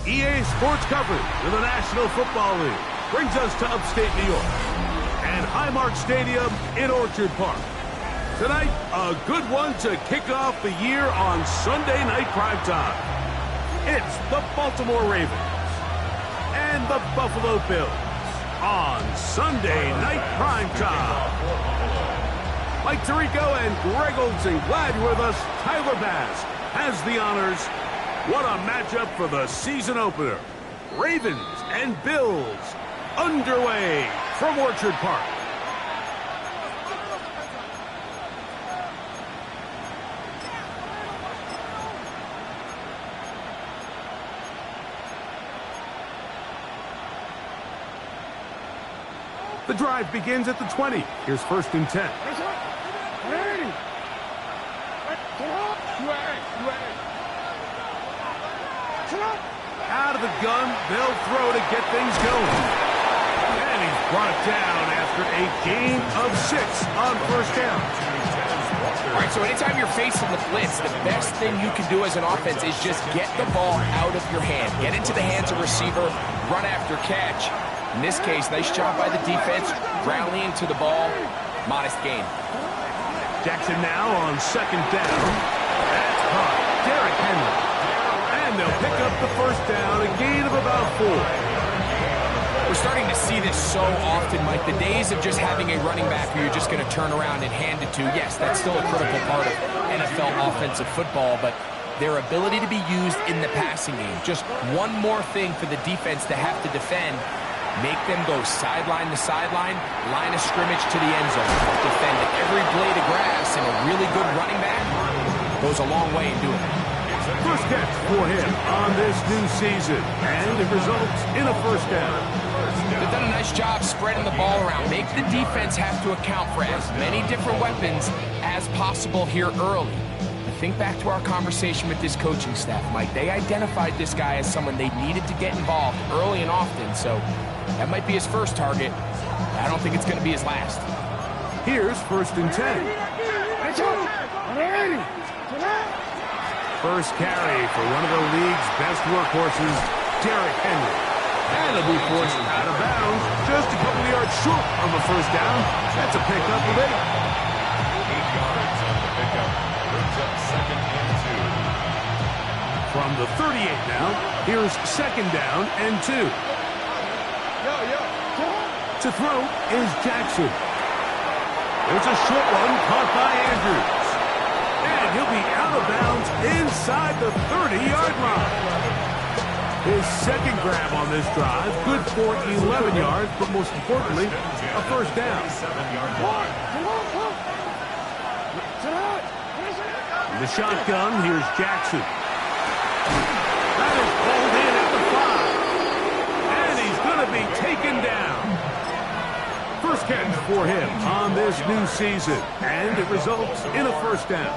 EA Sports coverage of the National Football League brings us to upstate New York and Highmark Stadium in Orchard Park. Tonight, a good one to kick off the year on Sunday night primetime. It's the Baltimore Ravens and the Buffalo Bills on Sunday night primetime. Mike Tirico and Greg Olsen, glad you're with us. Tyler Bass has the honors. What a matchup for the season opener. Ravens and Bills underway from Orchard Park. The drive begins at the 20. Here's 1st and 10. Out of the gun, they'll throw to get things going. And he's brought down after a gain of 6 on 1st down. All right, so anytime you're facing the blitz, the best thing you can do as an offense is just get the ball out of your hand. Get into the hands of receiver, run after catch. In this case, nice job by the defense, rallying to the ball. Modest gain. Jackson now on 2nd down. That's caught. Derrick Henry. And they'll pick up the 1st down, a gain of about 4. We're starting to see this so often, Mike. The days of just having a running back who you're just going to turn around and hand it to, yes, that's still a critical part of NFL offensive football, but their ability to be used in the passing game, just one more thing for the defense to have to defend. Make them go sideline to sideline, line of scrimmage to the end zone. Defend every blade of grass, and a really good running back goes a long way in doing it. First catch for him on this new season, and it results in a 1st down. They've done a nice job spreading the ball around. Make the defense have to account for as many different weapons as possible here early. Think back to our conversation with this coaching staff, Mike. They identified this guy as someone they needed to get involved early and often, so that might be his first target. I don't think it's going to be his last. Here's 1st and 10. First carry for one of the league's best workhorses, Derrick Henry. And he'll be forced out of bounds just a couple of yards short of a 1st down. That's a pickup of 8. 8 yards on the pickup. Brings up 2nd and 2. From the 38 now, here's 2nd down and 2. To throw is Jackson. There's a short one caught by Andrews. And he'll be out of bounds inside the 30-yard line. His 2nd grab on this drive, good for 11 yards, but most importantly, a 1st down. In the shotgun, here's Jackson. That is pulled in at the 5. And he's going to be taken down. First catch for him on this new season, and it results in a 1st down.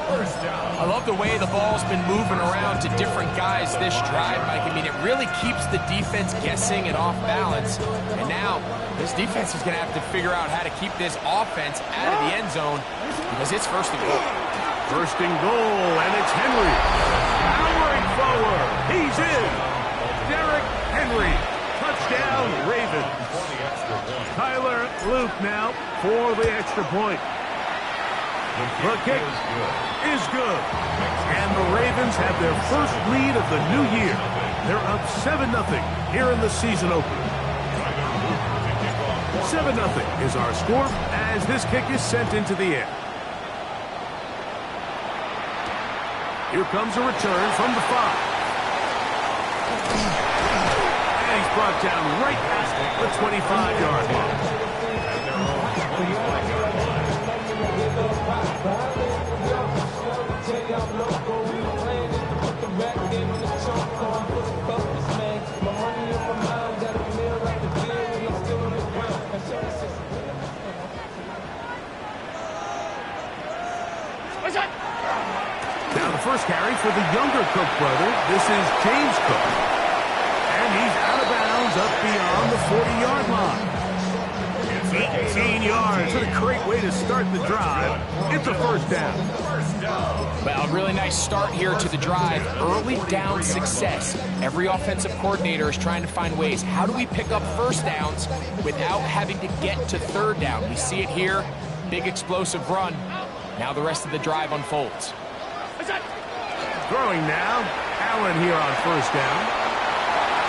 I love the way the ball's been moving around to different guys this drive, Mike. I mean, it really keeps the defense guessing and off balance. And now, this defense is going to have to figure out how to keep this offense out of the end zone because it's 1st and goal. 1st and goal, and it's Henry. Powering forward. He's in. Derrick Henry. Touchdown, Ravens. Tyler Luke now for the extra point. The kick is good. And the Ravens have their first lead of the new year. They're up 7-0 here in the season opener. 7-0 is our score as this kick is sent into the air. Here comes a return from the 5. And he's brought down right at the 25-yard line. Now the first carry for the younger Cook brother. This is James Cook. And he's out of bounds up beyond the 40-yard line. 18 yards. What a great way to start the drive. It's a 1st down. Well, really nice start here to the drive. Early down success. Every offensive coordinator is trying to find ways. How do we pick up first downs without having to get to third down? We see it here. Big explosive run. Now the rest of the drive unfolds. Throwing now. Allen here on first down.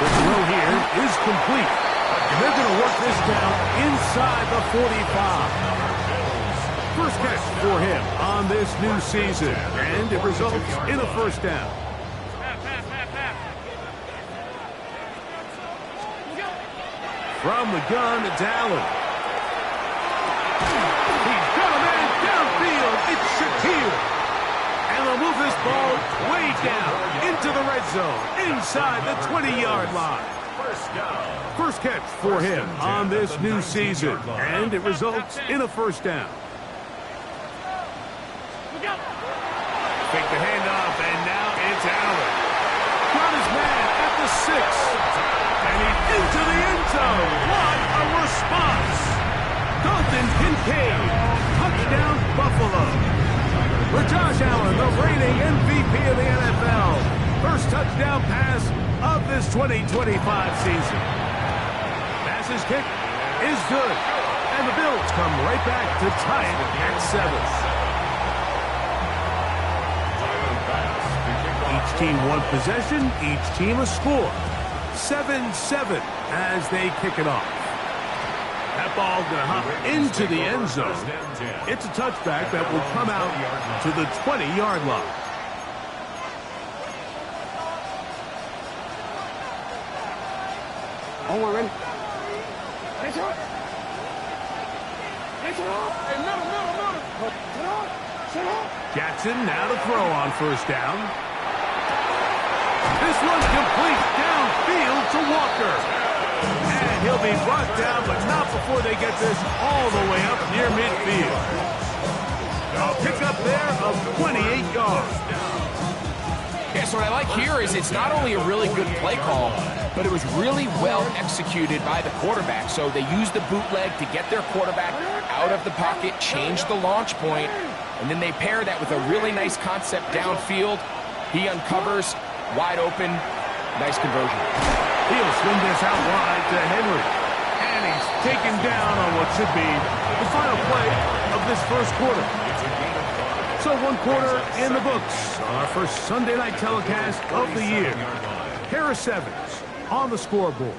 The throw here is complete. And they're going to work this down inside the 45. First catch for him on this new season, and it results in a first down. From the gun, it's Allen. He's got a man downfield. It's Shaquille. And they'll move this ball way down into the red zone, inside the 20-yard line. First catch for him on this new season, and it results in a first down. Fake the handoff, and now it's Allen. Got his man at the 6. And he's into the end zone. What a response. Dalton Kincaid. Touchdown, Buffalo. For Josh Allen, the reigning MVP of the NFL. First touchdown pass of this 2025 season. Pass's kick is good. And the Bills come right back to tie it at 7. Each team one possession, each team a score. 7-7 as they kick it off. That ball going to hop into the end zone. It's a touchback that will come out to the 20-yard line. Oh, we're ready. Jackson now to throw on first down. This one's complete downfield to Walker. And he'll be brought down, but not before they get this all the way up near midfield. A pickup there of 28 yards. Yeah, so what I like here is it's not only a really good play call, but it was really well executed by the quarterback. So they used the bootleg to get their quarterback out of the pocket, change the launch point, and then they pair that with a really nice concept downfield. He uncovers, wide open, nice conversion. He'll swing this out wide to Henry. And he's taken down on what should be the final play of this first quarter. So 1 quarter in the books on our first Sunday night telecast of the year. Harris Evans on the scoreboard.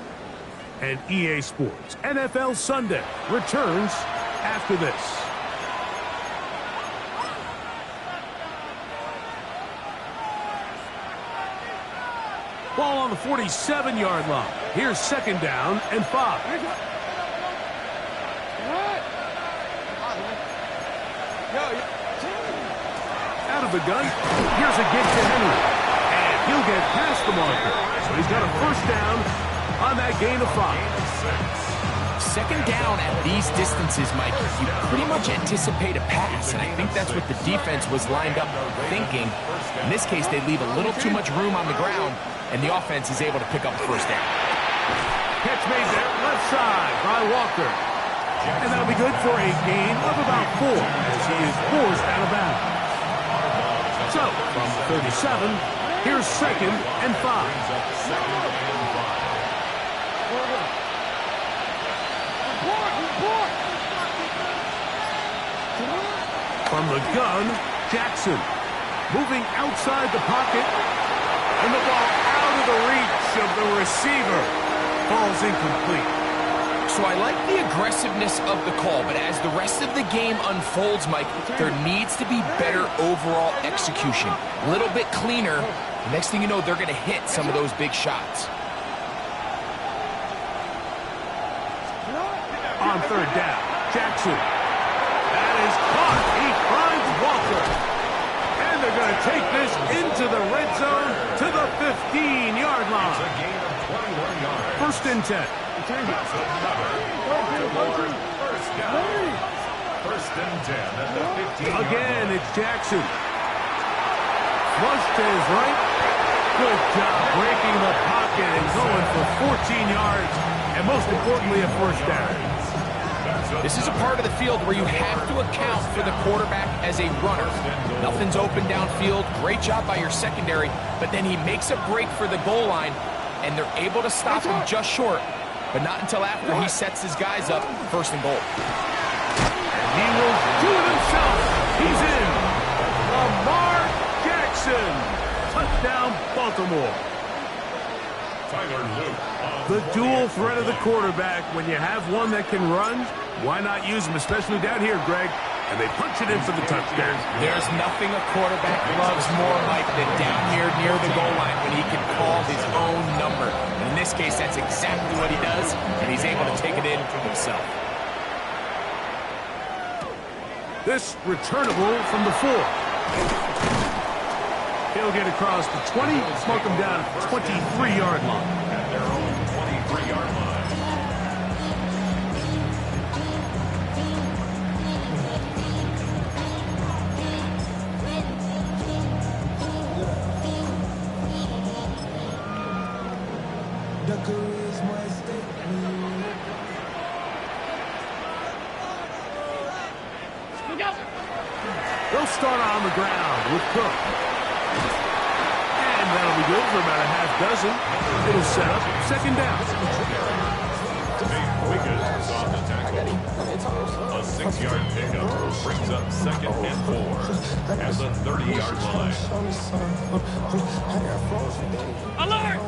And EA Sports NFL Sunday returns after this. Ball on the 47-yard line. Here's second down and 5. Out of the gun. Here's a give to Henry. And he'll get past the marker. So he's got a first down on that gain of 5. Second down at these distances, Mike, you pretty much anticipate a pass, and I think that's what the defense was lined up thinking. In this case, they leave a little too much room on the ground, and the offense is able to pick up the first down. Catch made there, left side by Walker. And that'll be good for a gain of about 4 as he is forced out of bounds. So, from the 37, here's second and 5. From the gun, Jackson moving outside the pocket, and the ball out of the reach of the receiver. Falls incomplete. So I like the aggressiveness of the call, but as the rest of the game unfolds, Mike, there needs to be better overall execution. A little bit cleaner. Next thing you know, they're going to hit some of those big shots. On third down, Jackson. That is caught. He finds Walker. And they're going to take this into the red zone to the 15-yard line. First and 10. First and 10 at the 15. Again, it's Jackson. Flush to his right. Good job breaking the pocket and going for 14 yards. And most importantly, a first down. This is a part of the field where you have to account for the quarterback as a runner. Nothing's open downfield. Great job by your secondary, but then he makes a break for the goal line, and they're able to stop him just short, but not until after he sets his guys up first and goal. And he will do it himself. He's in. Lamar Jackson. Touchdown, Baltimore. Tyler Luke. The dual threat of the quarterback. When you have one that can run, why not use him, especially down here, Greg? And they punch it in for the touchdown. There's nothing a quarterback loves more, Mike, than down here near the goal line when he can call his own number. And in this case, that's exactly what he does, and he's able to take it in himself. This returnable from the 4. He'll get across the 20, smoke him down at the 23-yard line. At their own 23-yard line. They'll start on the ground with Cook. And that'll be good for about a half dozen. It'll set up second down. Wiggins on the tackle. A 6-yard pickup brings up second and 4 at the 30-yard line. Alert!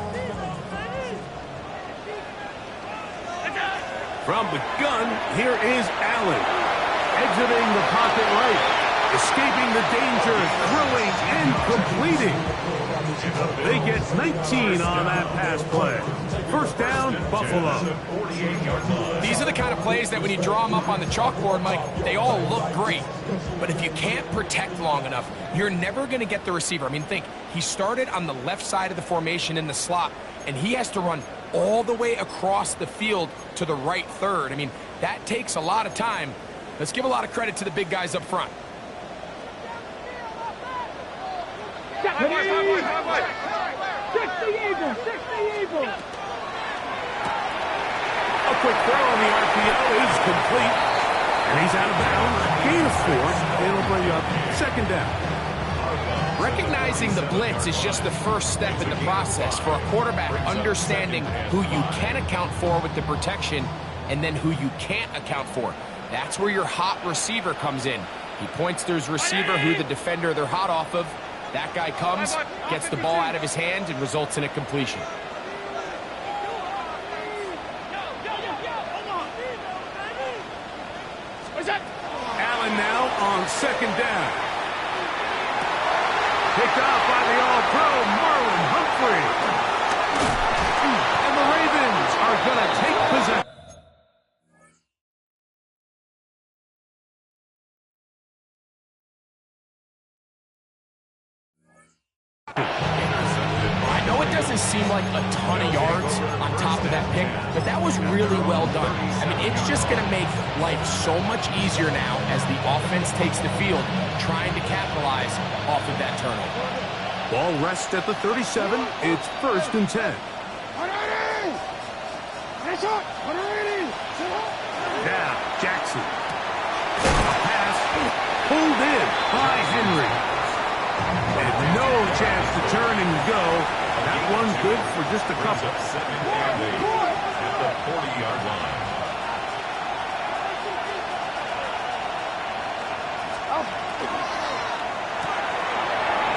From the gun, here is Allen. Exiting the pocket right. Escaping the danger, throwing and completing. They get 19 on that pass play. First down, Buffalo. These are the kind of plays that when you draw them up on the chalkboard, Mike, they all look great. But if you can't protect long enough, you're never going to get the receiver. I mean, think, he started on the left side of the formation in the slot, and he has to run all the way across the field to the right third. I mean, that takes a lot of time. Let's give a lot of credit to the big guys up front. A quick throw on the RPO is complete. And he's out of bounds. Gain of 4. It'll bring up second down. Recognizing the blitz is just the first step in the process for a quarterback understanding who you can account for with the protection and then who you can't account for. That's where your hot receiver comes in. He points to his receiver who the defender they're hot off of. That guy comes, gets the ball out of his hand, and results in a completion. Allen now on second down. Picked off by the All-Pro, Marlon Humphrey. And the Ravens are going to take possession. I know it doesn't seem like a ton of yards on top of that pick, but that was really well done. I mean, it's just going to make life so much easier now as the offense takes the field, trying to capitalize off of that turnover. Ball rests at the 37. It's first and 10. Now, Jackson. A pass pulled in by Henry. And no chance to turn and go. That one good for just a couple. Second and 8 at the 40-yard line.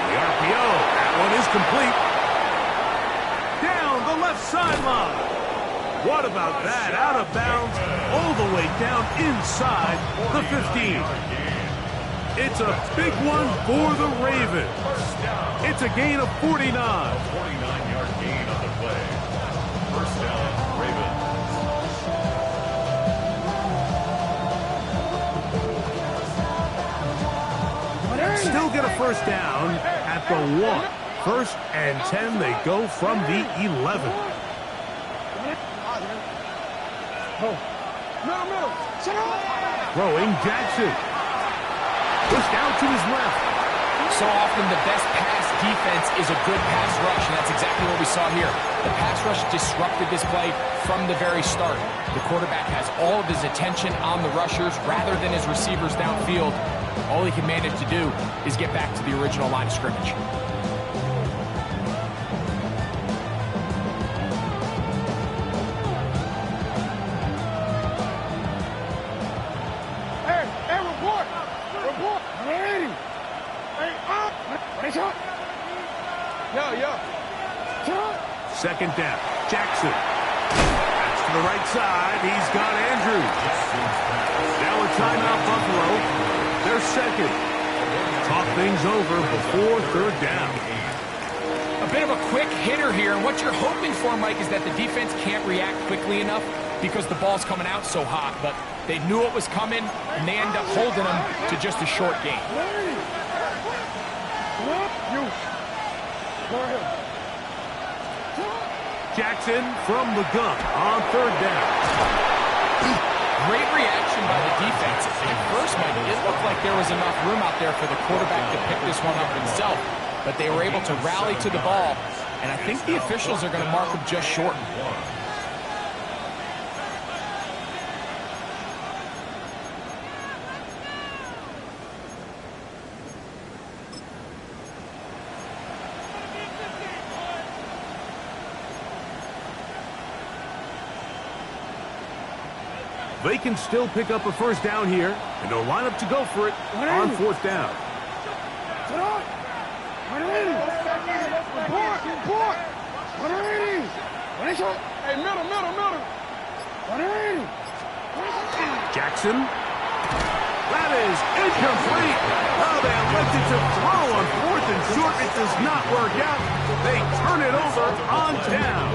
The RPO. That one is complete. Down the left sideline. What about that? Out of bounds, all the way down inside the 15. It's a big one for the Ravens. It's a gain of 49. 49-yard gain on the play. First down, Ravens. Still get a first down at the 1. First and 10, they go from the 11. Throwing Jackson. Pushed out to his left. So often the best pass defense is a good pass rush, and that's exactly what we saw here. The pass rush disrupted this play from the very start. The quarterback has all of his attention on the rushers rather than his receivers downfield. All he can manage to do is get back to the original line of scrimmage. Second down. Jackson. That's to the right side. He's got Andrews. Now a timeout, Buffalo. They're second. Talk things over before third down. A bit of a quick hitter here, and what you're hoping for, Mike, is that the defense can't react quickly enough because the ball's coming out so hot, but they knew it was coming, and they end up holding them to just a short gain. Jackson from the gun on third down. Great reaction by the defense. At first, Mike, it looked like there was enough room out there for the quarterback to pick this one up himself, but they were able to rally to the ball, and I think the officials are going to mark him just short. They can still pick up a first down here, and they'll line up to go for it on fourth down. Jackson. That is incomplete. Oh, they elected to throw on fourth and short. It does not work out. They turn it over on down.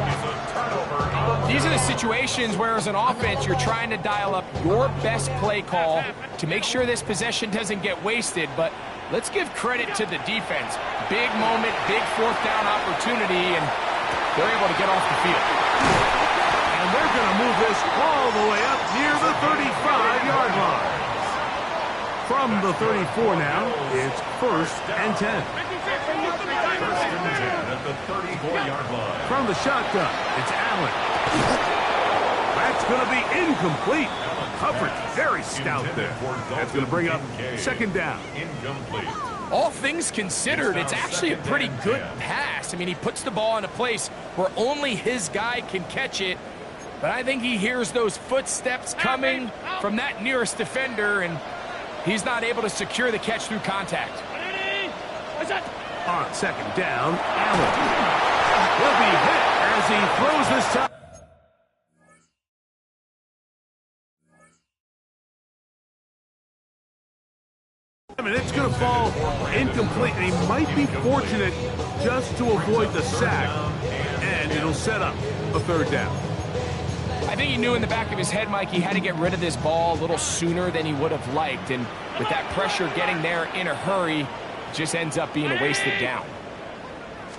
These are the situations where, as an offense, you're trying to dial up your best play call to make sure this possession doesn't get wasted. But let's give credit to the defense. Big moment, big fourth down opportunity, and they're able to get off the field. And they're going to move this all the way up near the 35-yard line. From the 34 now, it's first and 10. First and 10 at the 34-yard line. From the shotgun, it's Allen. That's going to be incomplete. Coverage very stout there. That's going to bring up second down. Incomplete. All things considered, it's actually a pretty good pass. I mean, he puts the ball in a place where only his guy can catch it. But I think he hears those footsteps coming from that nearest defender, and he's not able to secure the catch through contact. On second down, Allen. He'll be hit as he throws this time. I mean, it's going to fall incomplete, and he might be fortunate just to avoid the sack, and it'll set up a third down. I think he knew in the back of his head, Mike, he had to get rid of this ball a little sooner than he would have liked, and with that pressure getting there in a hurry, it just ends up being a wasted down.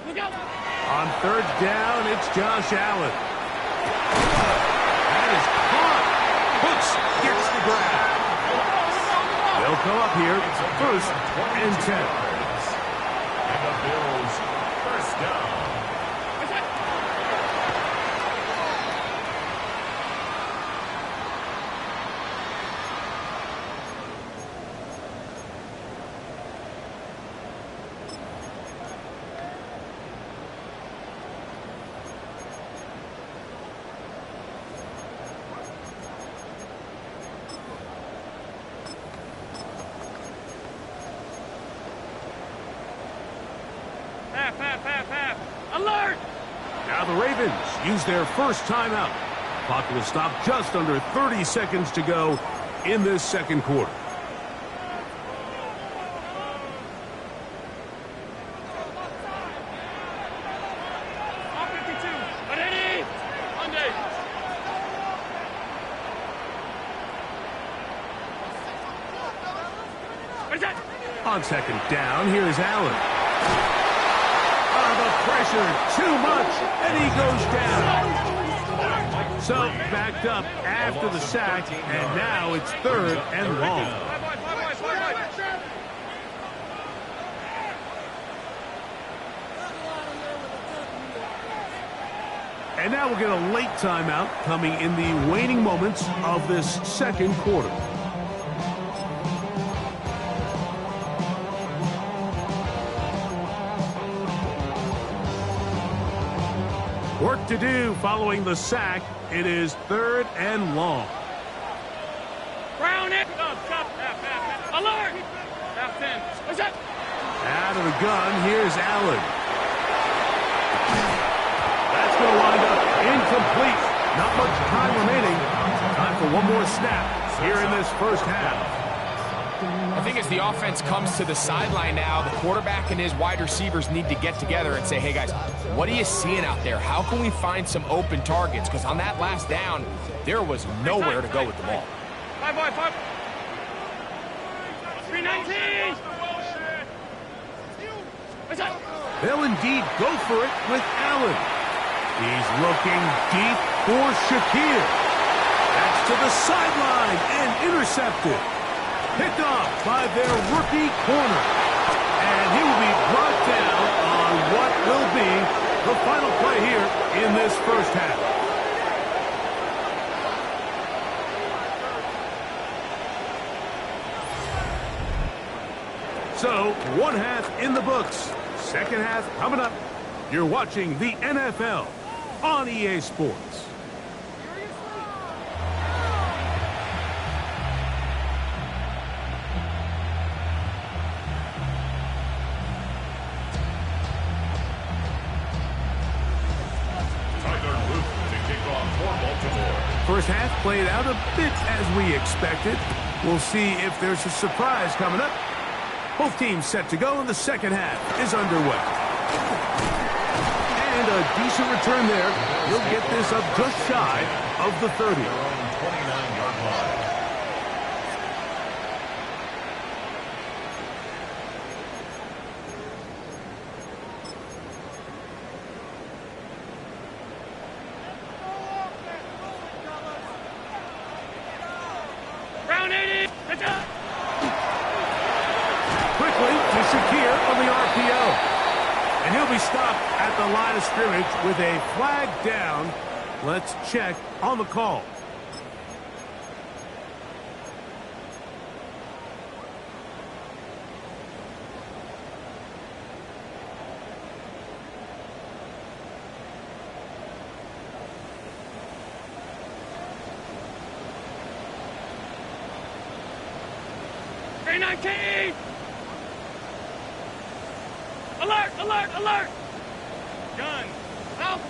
On third down, it's Josh Allen. That is caught. Hooks gets the grab. They'll come up here, first and 10. And the Bills, first down. Alert! Now the Ravens use their first timeout. Clock will stop just under 30 seconds to go in this second quarter. On second down, here's Allen. The pressure, too much, and he goes down. So, backed up after the sack, and now it's third and long. And now we'll get a late timeout coming in the waning moments of this second quarter. Work to do following the sack. It is 3rd and long. Brown it. Alert. What's that? Out of the gun, here's Allen. That's going to wind up incomplete. Not much time remaining. Time for one more snap here in this first half. I think as the offense comes to the sideline now, the quarterback and his wide receivers need to get together and say, hey, guys, what are you seeing out there? How can we find some open targets? Because on that last down, there was nowhere to go with the ball. 319. They'll indeed go for it with Allen. He's looking deep for Shakir. That's to the sideline and intercepted. Picked off by their rookie corner. And he will be brought down on what will be the final play here in this first half. So, one half in the books. Second half coming up. You're watching the NFL on EA Sports. First half played out a bit as we expected. We'll see if there's a surprise coming up. Both teams set to go, and the second half is underway. And a decent return there. He'll get this up just shy of the 30. 29-yard line. Brown 80. Quickly to Shakir on the RPO. And he'll be stopped at the line of scrimmage with a flag down. Let's check on the call. K19. Alert, alert, alert. Gun. Out.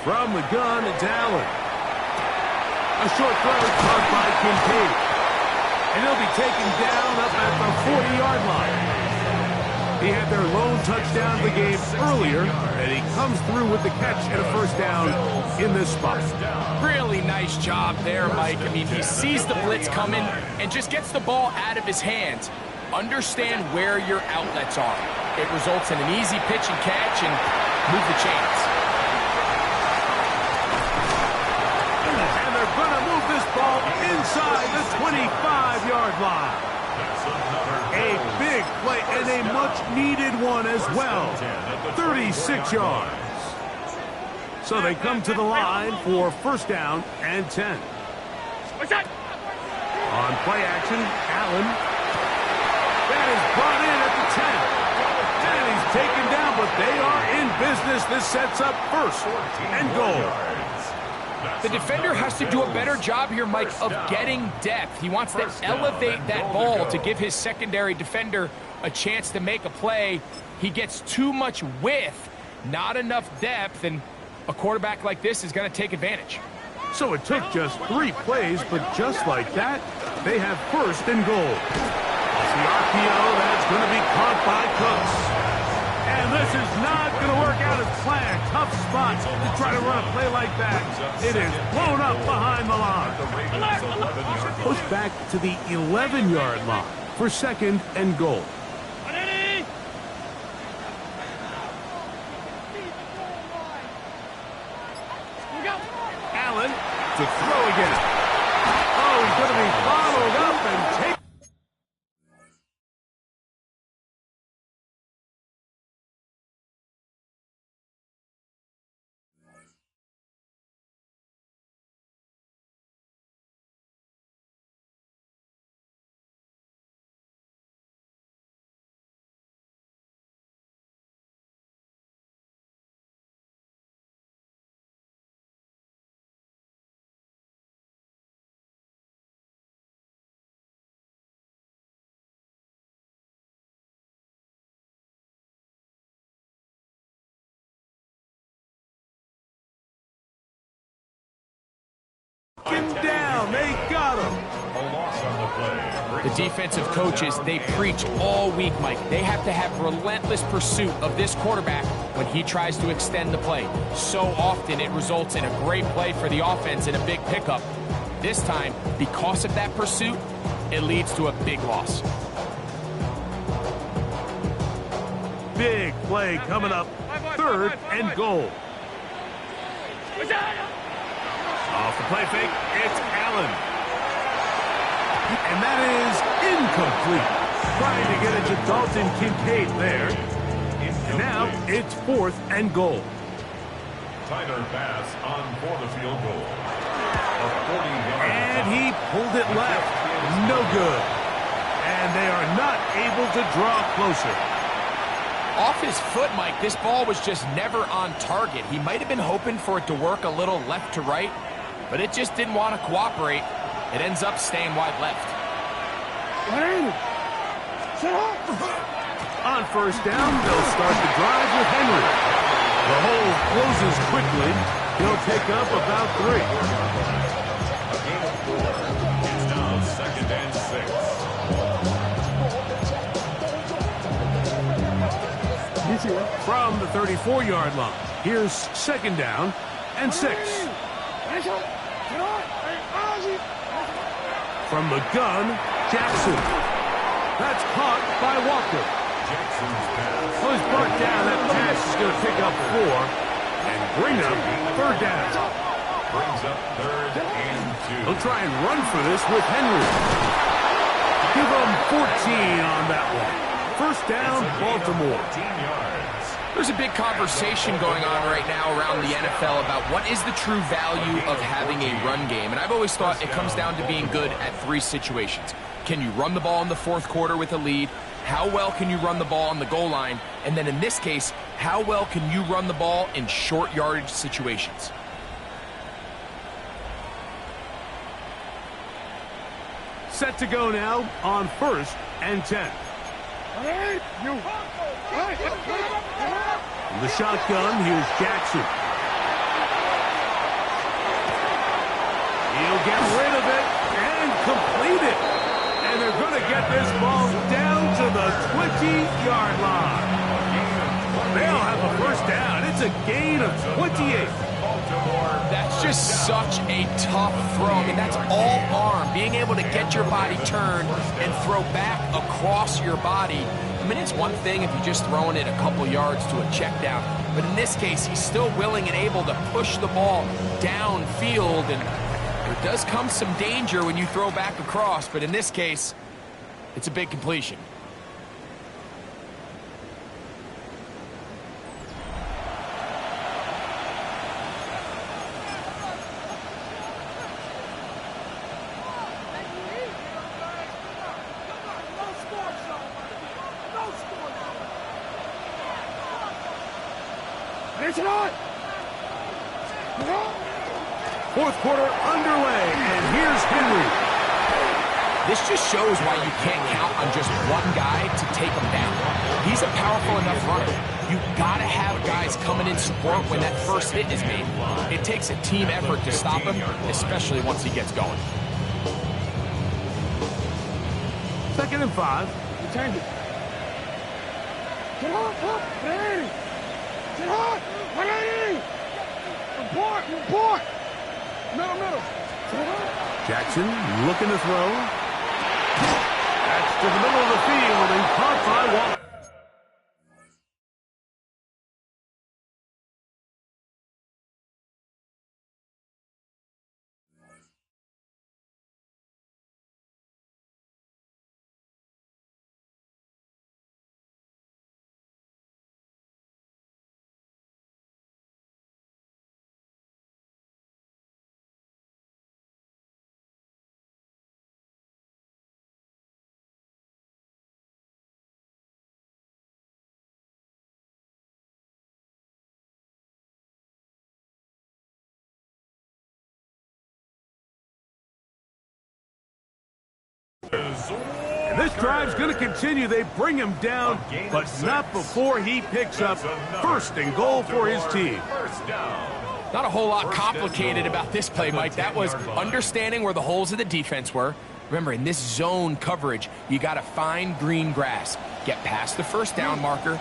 From the gun, it's Allen. A short throw caught by Kincaid. And he'll be taken down up at the 40-yard line. He had their lone touchdown of the game earlier, and he comes through with the catch and a first down in this spot. Really nice job there, Mike. I mean, he sees the blitz coming and just gets the ball out of his hands. Understand where your outlets are. It results in an easy pitch and catch and move the chains. And they're going to move this ball inside the 25-yard line. A big play and a much-needed one as well. 36 yards. So they come to the line for first down and 10. What's that? On play action, Allen. That is brought in at the 10. And he's taken down, but they are in business. This sets up first and goal. The defender has to do a better job here, Mike, of getting depth. He wants to elevate that ball to give his secondary defender a chance to make a play. He gets too much width, not enough depth, and a quarterback like this is going to take advantage. So it took just 3 plays, but just like that, they have first and goal. The RPO, that's going to be caught by Cooks. And this is not going to work out as planned. Tough spot to try to run a play like that. It is blown up behind the line. Pushed back to the 11-yard line for second and goal. Allen to throw again. Oh, he's going to be followed up and taken. Down, they got him. A loss on the play. The defensive coaches, they preach all week, Mike. They have to have relentless pursuit of this quarterback when he tries to extend the play. So often it results in a great play for the offense and a big pickup. This time, because of that pursuit, it leads to a big loss. Big play coming up. 3rd and goal. Off the play fake, it's Allen. And that is incomplete. Trying to get it to Dalton Kincaid there. And now it's 4th and goal. Tyler Bass on for the field goal. And he pulled it left. No good. And they are not able to draw closer. Off his foot, Mike, this ball was just never on target. He might have been hoping for it to work a little left to right, but it just didn't want to cooperate. It ends up staying wide left. On 1st down, they'll start the drive with Henry. The hole closes quickly. He'll take up about 3. It's now 2nd and 6. From the 34-yard line, here's 2nd down and 6. From the gun, Jackson. That's caught by Walker. Jackson's pass. Well, he's brought down. That pass is going to pick up 4 and bring up 3rd down. Brings up 3rd and 2. He'll try and run for this with Henry. Give him 14 on that one. 1st down, Baltimore. 14 yards. There's a big conversation going on right now around the NFL about what is the true value of having a run game. And I've always thought it comes down to being good at 3 situations. Can you run the ball in the 4th quarter with a lead? How well can you run the ball on the goal line? And then in this case, how well can you run the ball in short yardage situations? Set to go now on 1st and 10. From the shotgun, here's Jackson. He'll get rid of it and complete it. And they're going to get this ball down to the 20-yard line. They'll have a 1st down. It's a gain of 28. That's just such a tough throw. I mean, that's all arm. Being able to get your body turned and throw back across your body. I mean, it's one thing if you're just throwing it a couple yards to a check down. But in this case, he's still willing and able to push the ball downfield. And there does come some danger when you throw back across. But in this case, it's a big completion. Fourth quarter underway, and here's Henry. This just shows why you can't count on just one guy to take him down. He's a powerful enough runner. You gotta have guys coming in support when that first hit is made. It takes a team effort to stop him, especially once he gets going. 2nd and 5. Change it. Get off, ready. Get off, ready. Report. Middle. Jackson looking to throw. That's to the middle of the field and caught by Walker. And this drive's going to continue. They bring him down, but not before he picks up 1st and goal for his team. 1st down. Not a whole lot complicated about this play, Mike. That was understanding where the holes of the defense were. Remember, in this zone coverage, you got to find green grass. Get past the first down marker,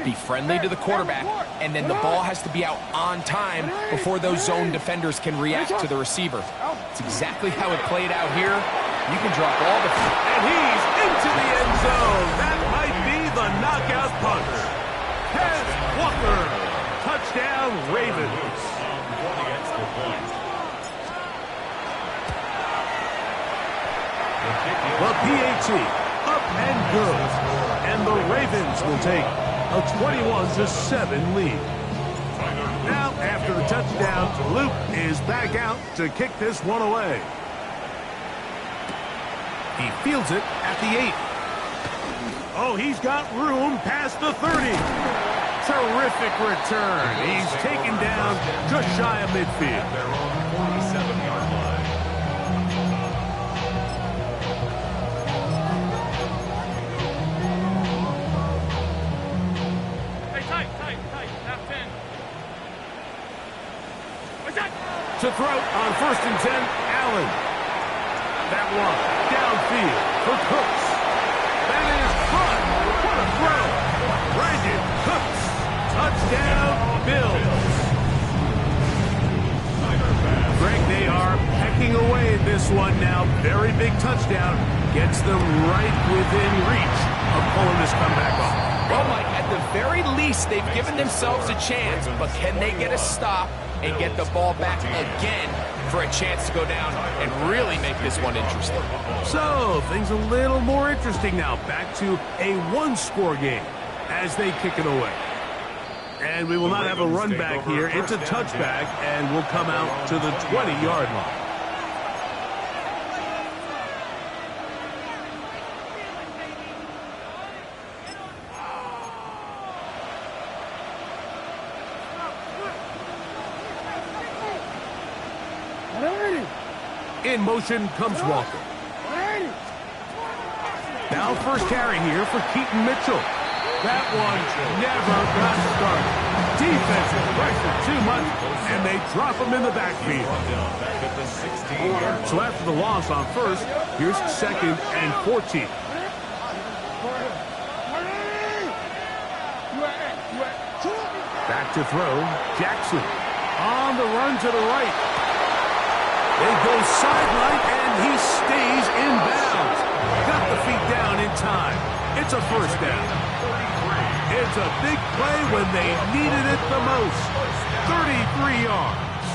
be friendly to the quarterback, and then the ball has to be out on time before those zone defenders can react to the receiver. It's exactly how it played out here. You can drop all the... And he's into the end zone. That might be the knockout punch. Kez Walker. Touchdown, Ravens. The PAT up and good. And the Ravens will take a 21-7 lead. Now, after the touchdown, Luke is back out to kick this one away. He fields it at the 8. Oh, he's got room past the 30. Terrific return. He's taken down just shy of midfield. Their own 47-yard line. Hey, tight. Half 10. What's that? To throw on 1st and 10, Allen. That one downfield for Cooks. That is front. What a throw. Brandon Cooks. Touchdown, Bills. Greg, they are pecking away at this one now. Very big touchdown. Gets them right within reach of pulling this comeback off. Well, Mike, at the very least, they've given themselves a chance, but can they get a stop and get the ball back again for a chance to go down and really make this one interesting? So, things a little more interesting now. Back to a one-score game as they kick it away. And we will not have a run back here. It's a touchback, and we'll come out to the 20-yard line. In motion comes Walker. Now first carry here for Keaton Mitchell. That one never got started. Defensive pressure too much, and they drop him in the backfield. So after the loss on first, here's 2nd and 14. Back to throw, Jackson. On the run to the right. They go sideline, and he stays in bounds. Got the feet down in time. It's a first down. It's a big play when they needed it the most. 33 yards.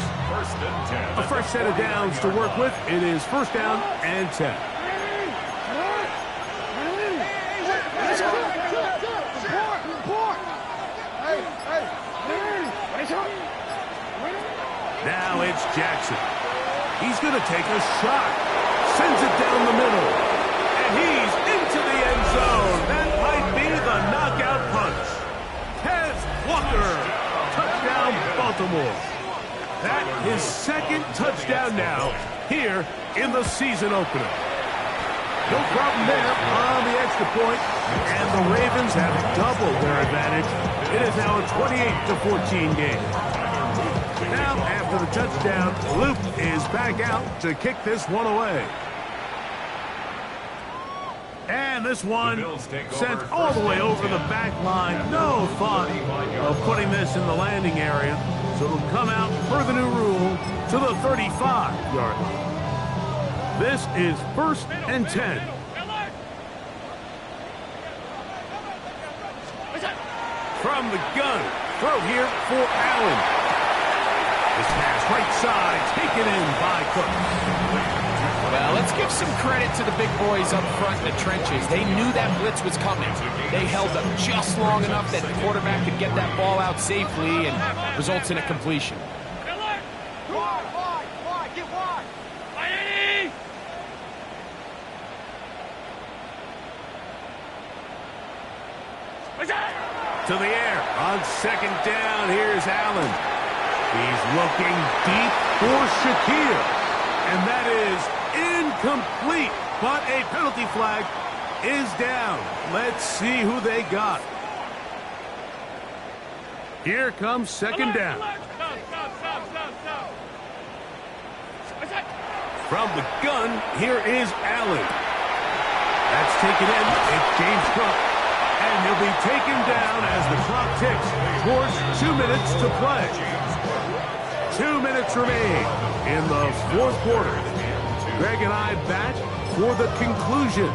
A fresh set of downs to work with. It is 1st down and 10. Now it's Jackson. He's going to take a shot. Sends it down the middle. And he's into the end zone. That might be the knockout punch. Kez Walker. Touchdown, Baltimore. That is 2nd touchdown now here in the season opener. No problem there on the extra point. And the Ravens have doubled their advantage. It is now a 28-14 game. Now, after the touchdown, Luke is back out to kick this one away. And this one sent all the way over the back line. No thought of putting this in the landing area. So it'll come out per the new rule to the 35-yard line. This is 1st and 10. From the gun, throw here for Allen. This pass right side, taken in by Cook. Well, let's give some credit to the big boys up front in the trenches. They knew that blitz was coming. They held up just long enough that the quarterback could get that ball out safely and results in a completion. To the air on 2nd down. Here's Allen. He's looking deep for Shakir. And that is incomplete. But a penalty flag is down. Let's see who they got. Here comes 2nd down. Stop. From the gun, here is Allen. That's taken in. It's James Cook. And he'll be taken down as the clock ticks towards 2 minutes to play. 2 minutes remain in the fourth quarter. Greg and I back for the conclusion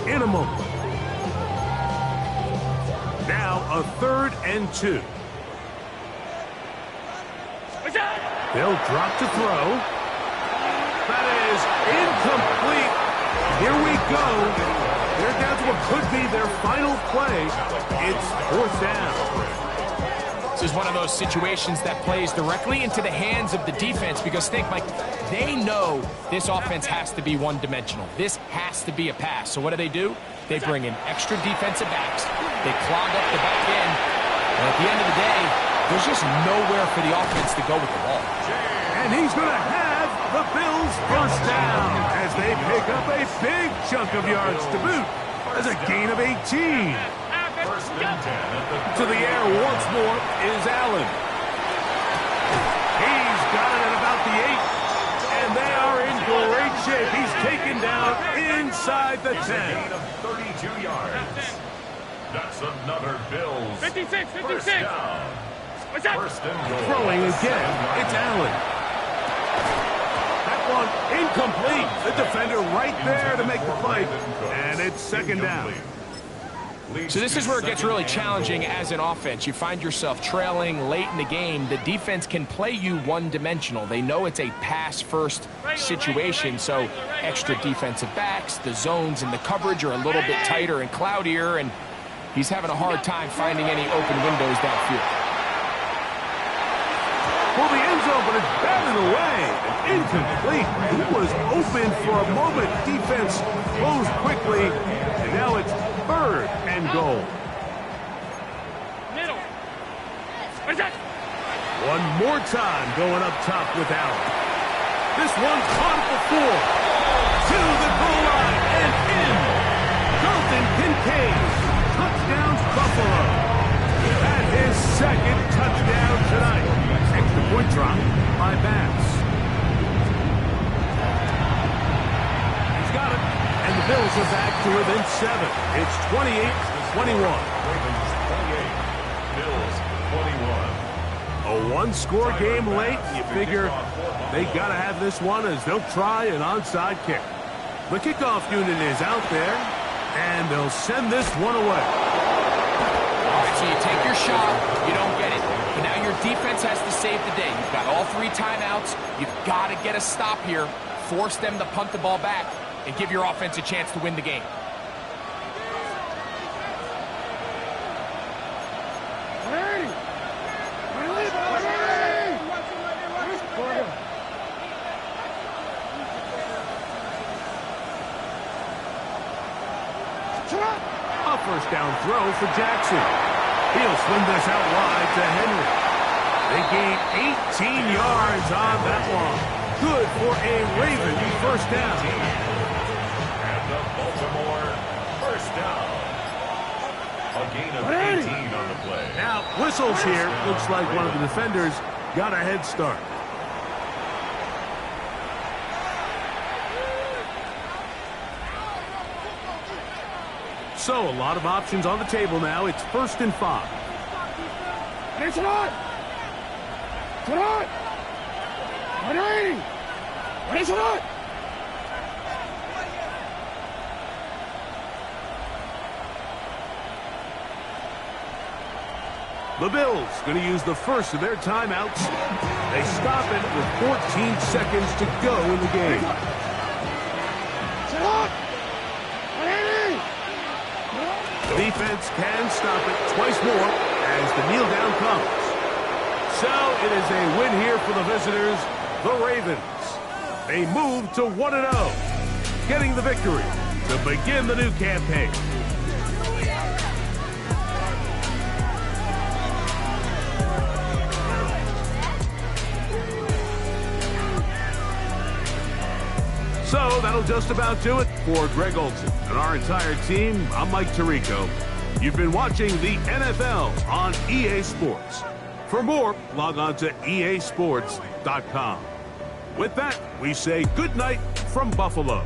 in a moment. Now a 3rd and 2. They'll drop to throw. That is incomplete. Here we go. They're down to what could be their final play. It's 4th down. This is one of those situations that plays directly into the hands of the defense because, think, Mike, they know this offense has to be one-dimensional. This has to be a pass. So what do? They bring in extra defensive backs. They clog up the back end. And at the end of the day, there's just nowhere for the offense to go with the ball. And he's going to have the Bills first down as they pick up a big chunk of yards to boot as a gain of 18. To the air once more is Allen. He's got it at about the 8. And they are in great shape. He's taken down inside the 10. 32 yards. That's another Bills. 56, 56. First down. What's that? First and goal. Throwing again, it's Allen. That one incomplete. The defender right there to make the play. And it's 2nd down. So this is where it gets really challenging as an offense. You find yourself trailing late in the game. The defense can play you one-dimensional. They know it's a pass-first situation, so extra defensive backs, the zones and the coverage are a little bit tighter and cloudier, and he's having a hard time finding any open windows downfield. For the end zone, but it's batted away. Incomplete. He was open for a moment. Defense closed quickly, and now it's 3rd and goal. Middle. What's that? One more time going up top with Allen. This one caught at the 4. To the goal line and in. Dalton Kincaid. Touchdowns Buffalo. At his 2nd touchdown tonight. Extra point drop by Bass. He's got it. And the Bills are back to within 7. It's 28-21. Ravens 28. Bills 21. A one-score game late. You figure they got to have this one as they'll try an onside kick. The kickoff unit is out there, and they'll send this one away. All right, so you take your shot, you don't get it. But now your defense has to save the day. You've got all 3 timeouts. You've got to get a stop here, force them to punt the ball back, and give your offense a chance to win the game. A first down throw for Jackson. He'll swing this out wide to Henry. They gain 18 yards on that one. Good for a Raven first down. And the Baltimore first down. A gain of 18 on the play. Now, whistles here. Looks like one of the defenders got a head start. So, a lot of options on the table now. It's 1st and 5. It's not. Tonight. 180. What is it? The Bills going to use the first of their timeouts. They stop it with 14 seconds to go in the game. The defense can stop it twice more as the kneel down comes. So it is a win here for the visitors, the Ravens. They move to 1-0, getting the victory to begin the new campaign. So that'll just about do it for Greg Olsen and our entire team. I'm Mike Tirico. You've been watching the NFL on EA Sports. For more, log on to easports.com. With that, we say good night from Buffalo.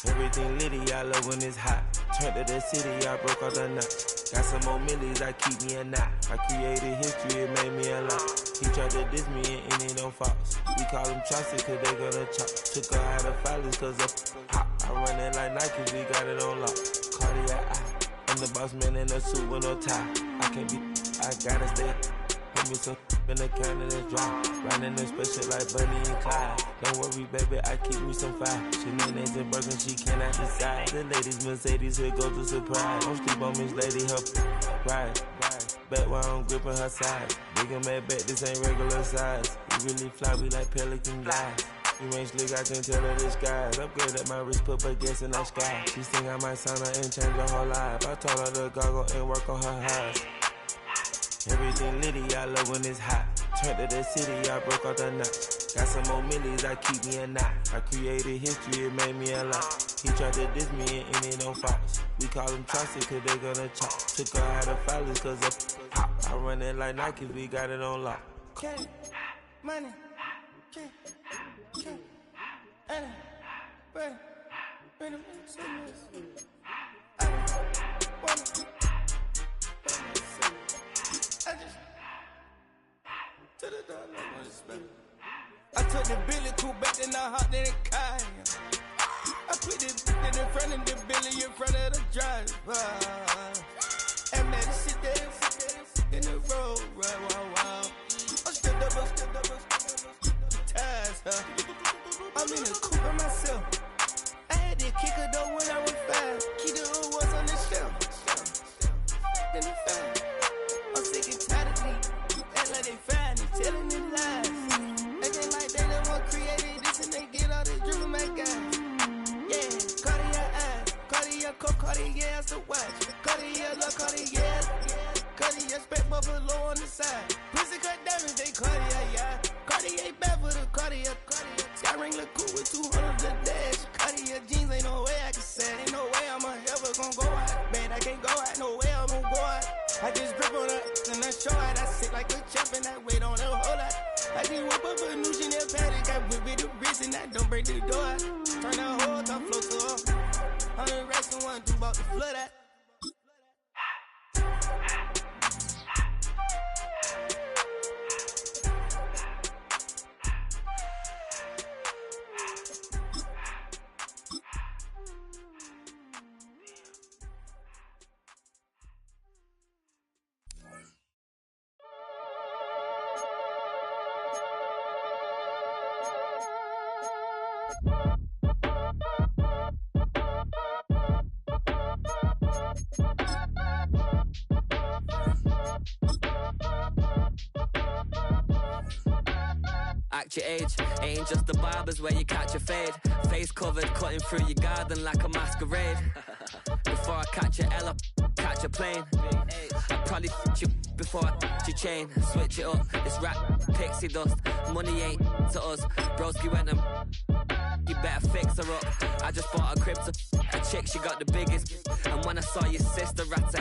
Everything litty, I love when it's hot. Turned to the city, I broke all the knots. Got some more millies, I keep me a knot. I created history, it made me a lot. He tried to diss me and it don't false. We call them Chaucer cause they gonna chop. Took her out of filers cause of pop. I run it like Nike, we got it on lock. Cardiac eye. I'm the boss man in a suit with no tie. I can't be, I gotta stay. Put me some in the can and it's dry. Riding in special like Bunny and Clyde. Don't worry, baby, I keep me some fire. She names and burgers, she cannot decide. The ladies Mercedes, here go to surprise. Don't sleep on Miss Lady, her ride. Back while I'm gripping her side. Big and mad back, this ain't regular size. We really fly, we like pelican guys. You ain't slick, I can tell her the skies. Upgrade at my wrist, put her gas in the sky. She think I might sign her and change her whole life. I told her to goggle and work on her highs. Everything litty, I love when it's hot. Turned to the city, I broke all the knots. Got some more millies, I keep me a knot. I created history, it made me a lot. He tried to diss me and it don't false. We call them Chaucer cause they gonna chop. Took her out of filers cause of pop. I run it like Nike, we got it on lock. Okay, money, okay, ready, I took the Billy cool back and I hopped in the car. I put the in front of the Billy in front of the driver. And man, sit there in the road, wow. I'm stepped up, ties, huh? I'm in the coupe by myself. I had to kick her though when I was 5. Keep the old ones on the shelf. In the 5. I'm sick and tired of me. Act like they find it, telling me lies. Acting like they the one created this and they get all this driven my guys. Yeah, Cartier eyes, Cartier coat, Cartier ass to watch. Cartier look, Cartier, Cartier spec buffalo on the side. Pussy cut diamonds, they Cartier, yeah. Cartier bad for the Cartier. Sky ring look cool with 200 the dash. Cartier jeans, ain't no way I can say it. Ain't no way I'm ever gonna go out. Man, I can't go out, no way I'm gonna go out. I just grip on her and I show out. I sit like a champ and I wait on her whole lot. I just whip up a new Chanel paddock. I whip with the wrist and I don't break the door out. Turn the whole top float to her. 100 racks and 1 do about the flood out. Act your age, ain't just the barbers where you catch a fade. Face covered, cutting through your garden like a masquerade. Before I catch a Ella, catch a plane. I'd probably you before I your chain. Switch it up, it's rap, pixie dust. Money ain't to us. Broski went and you better fix her up. I just bought a crib to a chick, she got the biggest. And when I saw your sister rat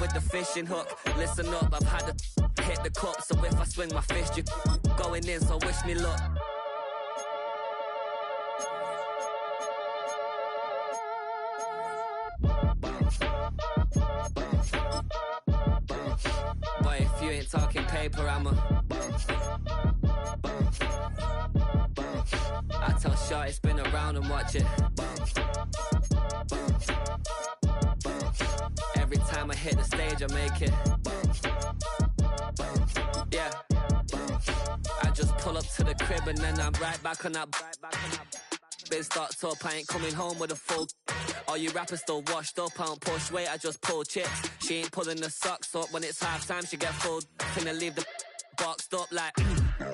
with the fishing hook, listen up, I've had to hit the cup. So if I swing my fist, you going in, so wish me luck. Boy, if you ain't talking paper, I'm a I tell Shorty spin around and watch it. Every time I hit the stage, I make it. Yeah. I just pull up to the crib and then I'm right back on that. Biz starts up, I ain't coming home with a full. All you rappers still washed up, I don't push weight, I just pull chips. She ain't pulling the socks up, when it's half time she get full. Finna leave the boxed up like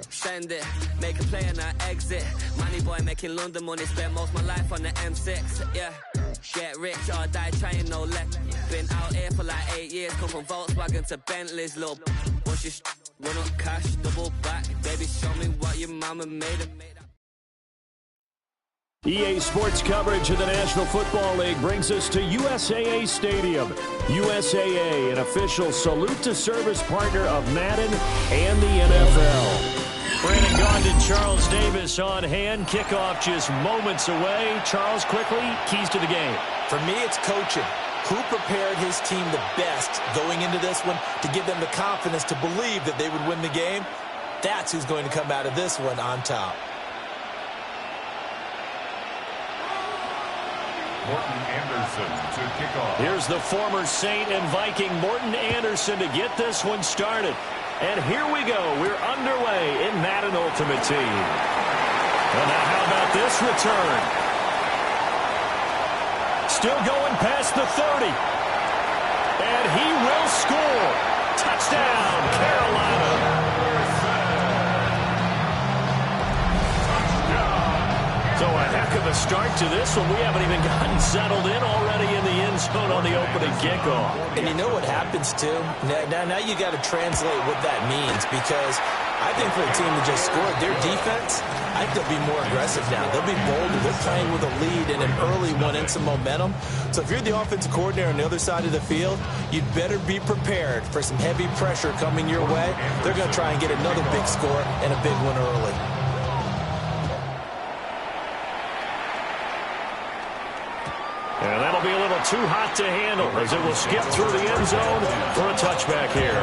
send it, make a play and I exit. Money boy making London money, spent most of my life on the M6. Yeah, get rich or die trying, no let. Been out here for like 8 years, come from Volkswagen to Bentley's. Little what's your run up cash, double back. Baby, show me what your mama made it. EA Sports coverage of the National Football League brings us to USAA Stadium. USAA, an official salute to service partner of Madden and the NFL. Brandon Gaudin, Charles Davis on hand. Kickoff just moments away. Charles, quickly, keys to the game. For me, it's coaching. Who prepared his team the best going into this one to give them the confidence to believe that they would win the game? That's who's going to come out of this one on top. Morton Anderson to kick off. Here's the former Saint and Viking Morton Anderson to get this one started. And here we go. We're underway in Madden Ultimate Team. Well, now how about this return? Still going past the 30. And he will score. Touchdown, Carolina. So a heck of a start to this one. We haven't even gotten settled in already in the end zone on the opening kickoff. And you know what happens, too? Now you got to translate what that means, because I think for a team that just scored, their defense, I think they'll be more aggressive now. They'll be bolder. They're playing with a lead and an early one and some momentum. So if you're the offensive coordinator on the other side of the field, you'd better be prepared for some heavy pressure coming your way. They're going to try and get another big score and a big one early. And that'll be a little too hot to handle as it will skip through the end zone for a touchback here.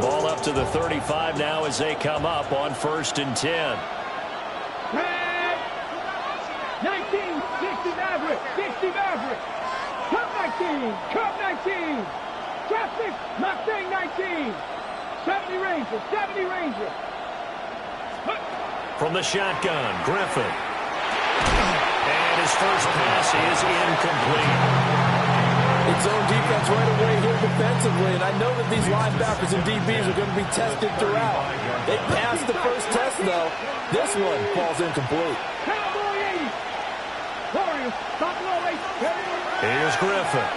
Ball up to the 35 now as they come up on 1st and 10. 60 Maverick. Cup 19. Cup 19. Traffic. Mustang 19. 70 Ranger. 70 Ranger. From the shotgun, Griffin. And his first pass is incomplete. It's zone defense right away here defensively, and I know that these linebackers and DBs are going to be tested throughout. They passed the first test, though. This one falls incomplete. Here's Griffin.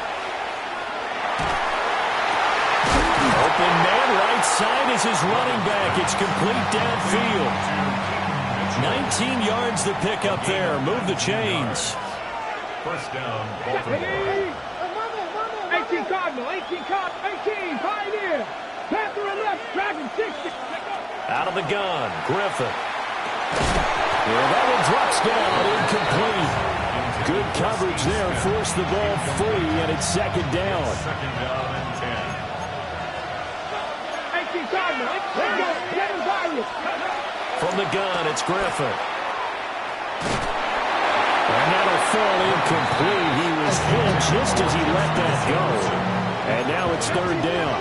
Open man right side is his running back. It's complete downfield. 19 yards the pick up there. Move the chains. First down, Baltimore. 18 Cardinal, 18 Cardinal, 18 Pioneer. Panther and left, Dragon 60. Out of the gun, Griffin. Well, that one drops down, incomplete. Good coverage there, forced the ball free, and it's second down. Second down and 10. 18 Cardinal, from the gun, it's Griffin. And that'll fall incomplete. He was hit just as he let that go. And now it's third down.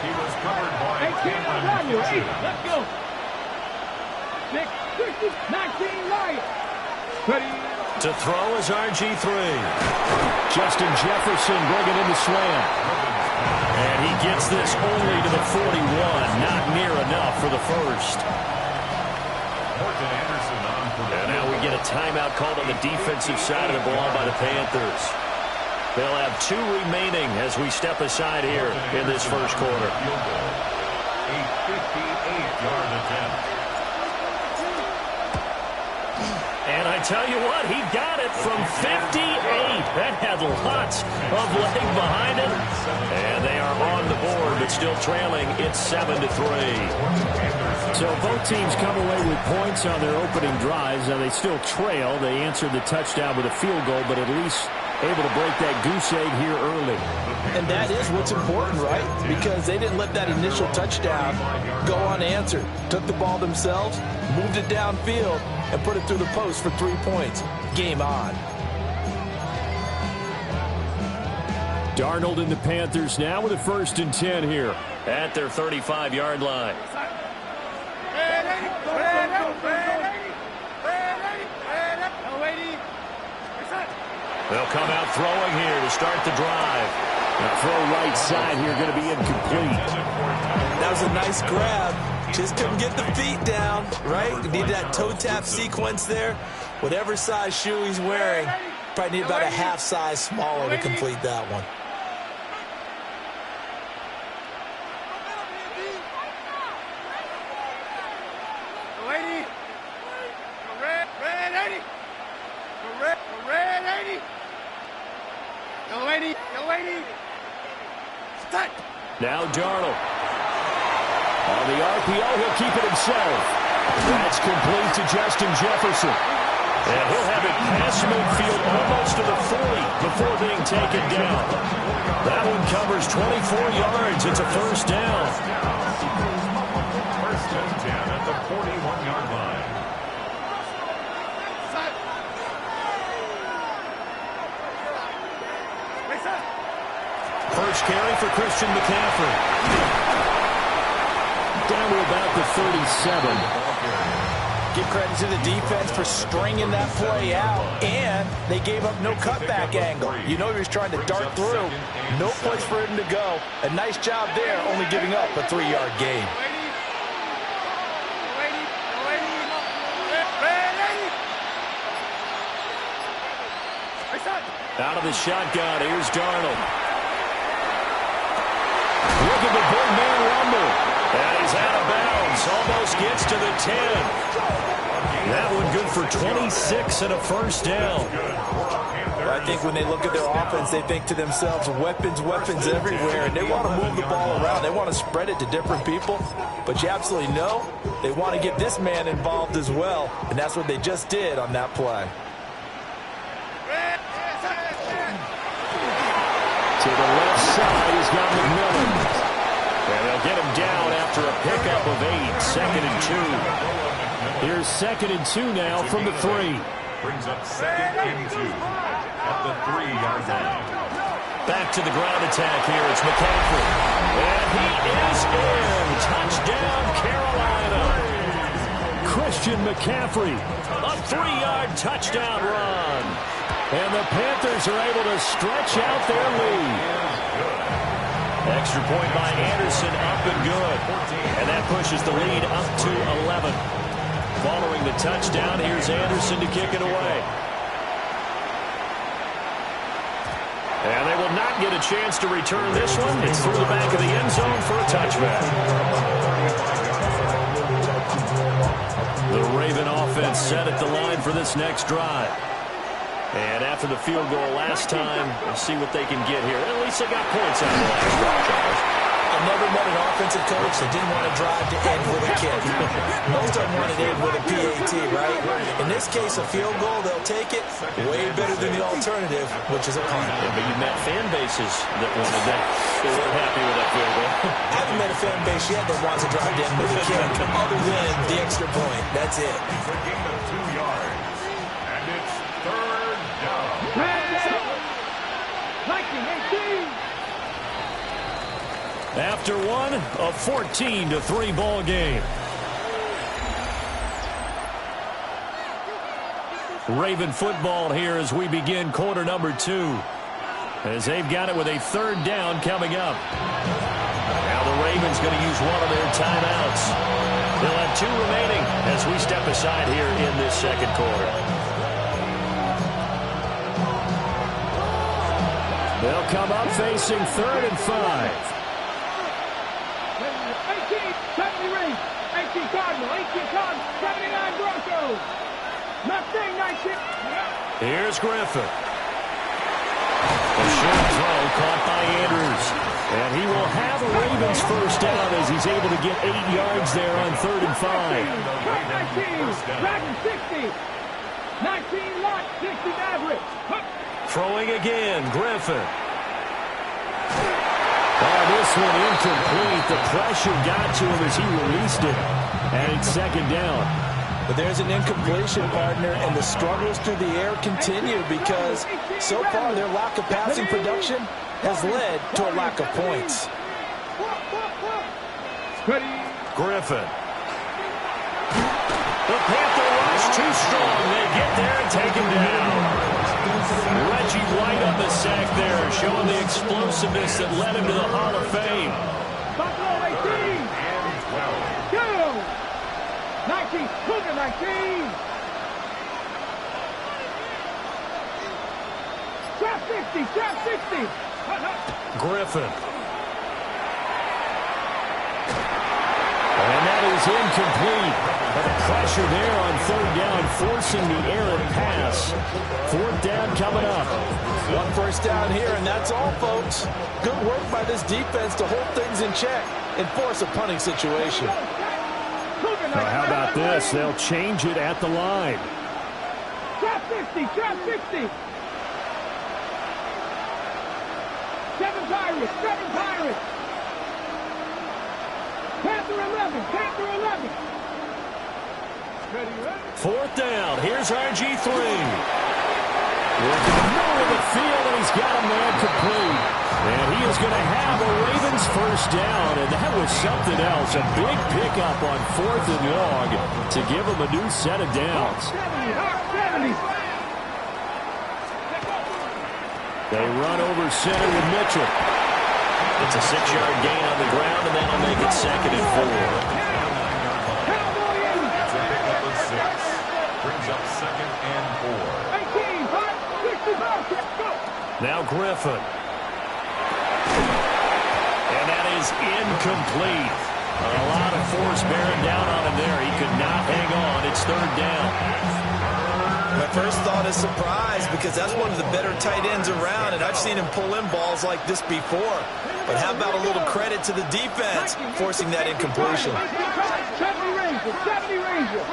He was covered by Cameron. Let's go. 6, 19, right. To throw is RG3. Justin Jefferson bringing in the slant. And he gets this only to the 41. Not near enough for the first. And now we get a timeout called on the defensive side of the ball by the Panthers. They'll have 2 remaining as we step aside here in this first quarter. A 58-yard attempt. And I tell you what, he got it from 58. That had lots of leg behind it. And they are on the board, but still trailing. It's 7-3. So both teams come away with points on their opening drives. Now they still trail. They answered the touchdown with a field goal, but at least able to break that goose egg here early. And that is what's important, right? Because they didn't let that initial touchdown go unanswered. Took the ball themselves, moved it downfield, and put it through the post for 3 points. Game on. Darnold and the Panthers now with a 1st and 10 here at their 35-yard line. They'll come out throwing here to start the drive. The throw right side here going to be incomplete. That was a nice grab. Just couldn't get the feet down, right? Need that toe tap sequence there. Whatever size shoe he's wearing, probably need about a half size smaller to complete that one. Go, lady. Go, lady. Start. Now Darnold. On the RPO, he'll keep it himself. That's complete to Justin Jefferson. And he'll have it past midfield almost to the 40 before being taken down. That one covers 24 yards. It's a first down. First and 10 at the 41-yard line. First carry for Christian McCaffrey. Down to about the 37. Give credit to the defense for stringing that play out, and they gave up no cutback angle. You know he was trying to dart through. No place for him to go. A nice job there, only giving up a 3-yard gain. Out of the shotgun, here's Darnold. Look at the big man rumble. And he's out of bounds. Almost gets to the 10. That one good for 26 and a first down. I think when they look at their offense, they think to themselves, weapons, weapons everywhere. And they want to move the ball around. They want to spread it to different people. But you absolutely know they want to get this man involved as well. And that's what they just did on that play. To the left side, he's got McMillan. And they'll get him down after a pickup of 8. Second and 2. Here's second and 2 now from the 3. Brings up second and 2 at the 3-yard line. Back to the ground attack here. It's McCaffrey. And he is in. Touchdown, Carolina. Christian McCaffrey. A 3-yard touchdown run. And the Panthers are able to stretch out their lead. Extra point by Anderson, up and good. And that pushes the lead up to 11. Following the touchdown, here's Anderson to kick it away. And they will not get a chance to return this one. It's through the back of the end zone for a touchback. The Raven offense set at the line for this next drive. And after the field goal last time, we'll see what they can get here. At least they got points out of the last drive, Charles. I've never met an offensive coach that didn't want to drive to end with a kick. Most of them want to end with a PAT, right? In this case, a field goal, they'll take it. Way better than the alternative, which is a punt. Yeah, but you met fan bases that wanted that. They weren't happy with that field goal. I haven't met a fan base yet that wants to drive to end with a kick, other than the extra point. That's it. It's a gain of 2 yards. And it's third down. 19-18. After one, a 14-3 ball game. Raven football here as we begin quarter number 2. As they've got it with a third down coming up. Now the Ravens going to use one of their timeouts. They'll have 2 remaining as we step aside here in this second quarter. They'll come up facing 3rd and 5. 18 Cardinal, 79 Broncos. Mustang 19. Here's Griffin. A short throw caught by Andrews. And he will have a Ravens first down as he's able to get 8 yards there on 3rd and 5. 19, Dragon 60. 19 Lott, 60 Maverick. Throwing again, Griffin. Oh, this one incomplete. The pressure got to him as he released it. And it's second down. But there's an incompletion, partner, and the struggles through the air continue because so far their lack of passing production has led to a lack of points. Griffin. The Panther rush too strong. They get there and take him down. Reggie White on the sack there, showing the explosiveness that led him to the Hall of Fame. Buffalo 18. 19, Cougar 19. Trap 60, trap 60. Griffin. And that is is incomplete. But the pressure there on third down, forcing the errant pass. Fourth down coming up. One first down here, and that's all, folks. Good work by this defense to hold things in check and force a punting situation. Now, how about this? They'll change it at the line. Trap 50, trap 50. 7 Pirates, 7 Pirates. Panther 11, Panther 11. Fourth down. Here's RG3. Working the middle of the field, and he's got a man complete. And he is going to have a Ravens first down, and that was something else. A big pickup on 4th and long to give him a new set of downs. They run over center with Mitchell. It's a 6-yard gain on the ground, and that'll make it 2nd and 4. Brings up 2nd and 4. Now Griffin. And that is incomplete. A lot of force bearing down on him there. He could not hang on. It's 3rd down. My first thought is surprise, because that's one of the better tight ends around, and I've seen him pull in balls like this before. But how about a little credit to the defense forcing that incompletion? 70 Ranger.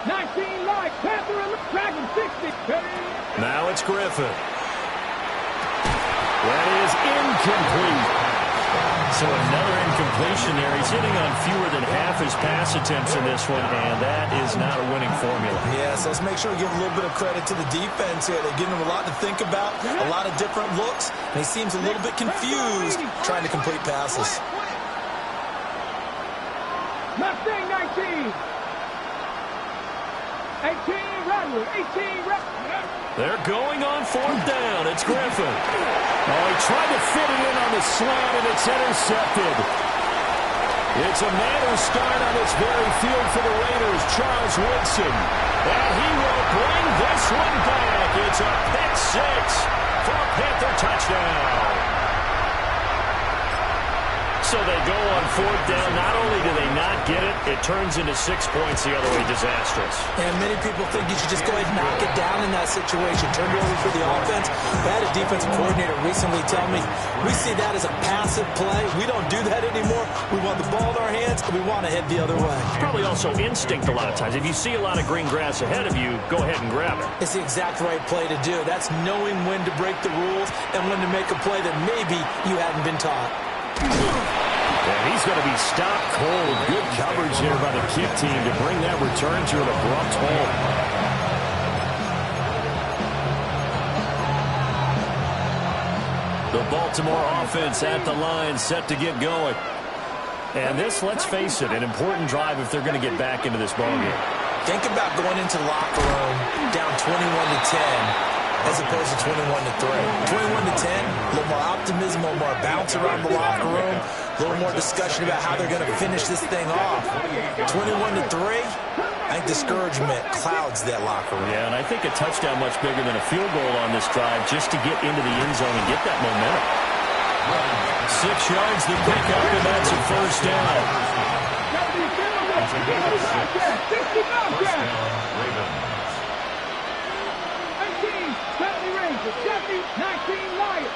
19 light, Panther and Dragon 60. Now it's Griffin. That is incomplete. So another incompletion there. He's hitting on fewer than half his pass attempts in this one, and that is not a winning formula. Yes, let's make sure we give a little bit of credit to the defense here. They're giving him a lot to think about, a lot of different looks, and he seems a little bit confused trying to complete passes. Mustang 19. 18 Radley, 18 Radley. They're going on 4th down. It's Griffin. Oh, he tried to fit it in on the slant, and it's intercepted. It's a manner start on this very field for the Raiders, Charles Woodson. And he will bring this one back. It's a pick 6 for a Panther touchdown. So they go on 4th down. Not only do they not get it, it turns into 6 points the other way. Disastrous. And many people think you should just go ahead and knock it down in that situation. Turn it over for the offense. I had a defensive coordinator recently tell me, we see that as a passive play. We don't do that anymore. We want the ball in our hands, and we want to head the other way. Probably also instinct a lot of times. If you see a lot of green grass ahead of you, go ahead and grab it. It's the exact right play to do. That's knowing when to break the rules and when to make a play that maybe you hadn't been taught. And he's going to be stopped cold. Good coverage here by the kick team to bring that return to an abrupt halt. The Baltimore offense at the line, set to get going. And this, let's face it, an important drive if they're going to get back into this ballgame. Think about going into the locker room down 21-10. As opposed to 21-3. 21-10, a little more optimism, a little more bounce around the locker room, a little more discussion about how they're going to finish this thing off. 21-3, I think discouragement clouds that locker room. Yeah, and I think a touchdown much bigger than a field goal on this drive just to get into the end zone and get that momentum. 6 yards the pickup, and that's a first down. Ravens. 19 Lions.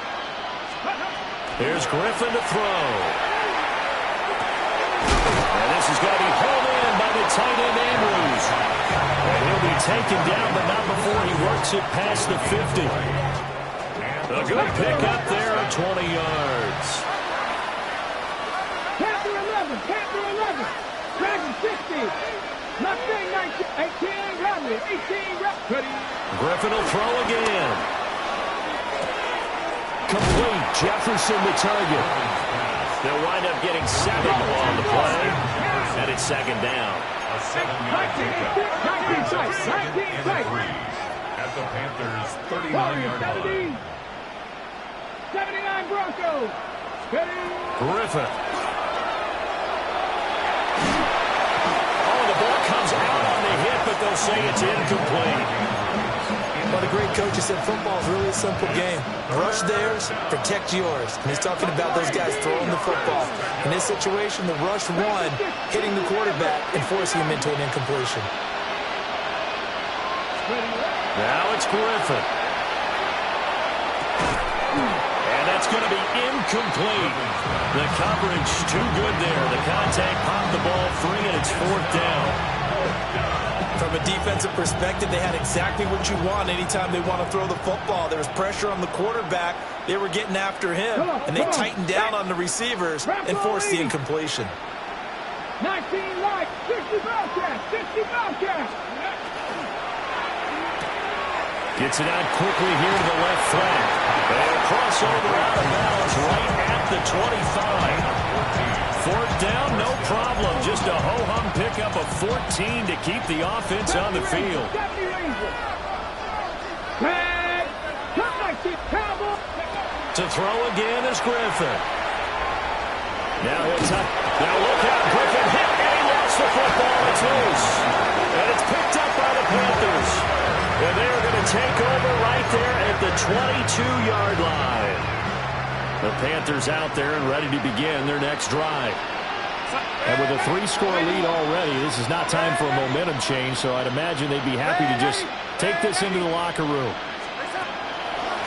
Here's Griffin to throw. And this is going to be hauled in by the tight end Andrews. And he'll be taken down, but not before he works it past the 50. A good pick up there at 20 yards. Panther 11, Panther 11. Dragon 60. Mustang 19, 18 Radley, 18 Radley. Griffin will throw again. Complete. Jefferson the target. They'll wind up getting 7 on the play. And it's 2nd down. A 7-yard pickup. 19 at the Panthers' 39-yard line. 79 Broncos. Griffin. Oh, the ball comes out on the hit, but they'll say it's incomplete. Well, the great coach has said football is really a simple game. Rush theirs, protect yours. And he's talking about those guys throwing the football. In this situation, the rush one, hitting the quarterback and forcing him into an incompletion. Now it's Griffin. And that's going to be incomplete. The coverage too good there. The contact popped the ball free, and it's 4th down. From a defensive perspective, they had exactly what you want anytime they want to throw the football. There was pressure on the quarterback. They were getting after him, and they tightened down on the receivers and forced the incompletion. 19 like 60 Bobcats, 60 Bobcats. Gets it out quickly here to the left flank. And a crossover out of bounds right at the 25. 4th down, no problem. Just a ho-hum pickup of 14 to keep the offense on the field. To throw again is Griffin. Now it's up. Now look out. Griffin hit, and he lost the football. It's loose. And it's picked up by the Panthers. And they are going to take over right there at the 22-yard line. The Panthers out there and ready to begin their next drive. And with a 3-score lead already, this is not time for a momentum change, so I'd imagine they'd be happy to just take this into the locker room.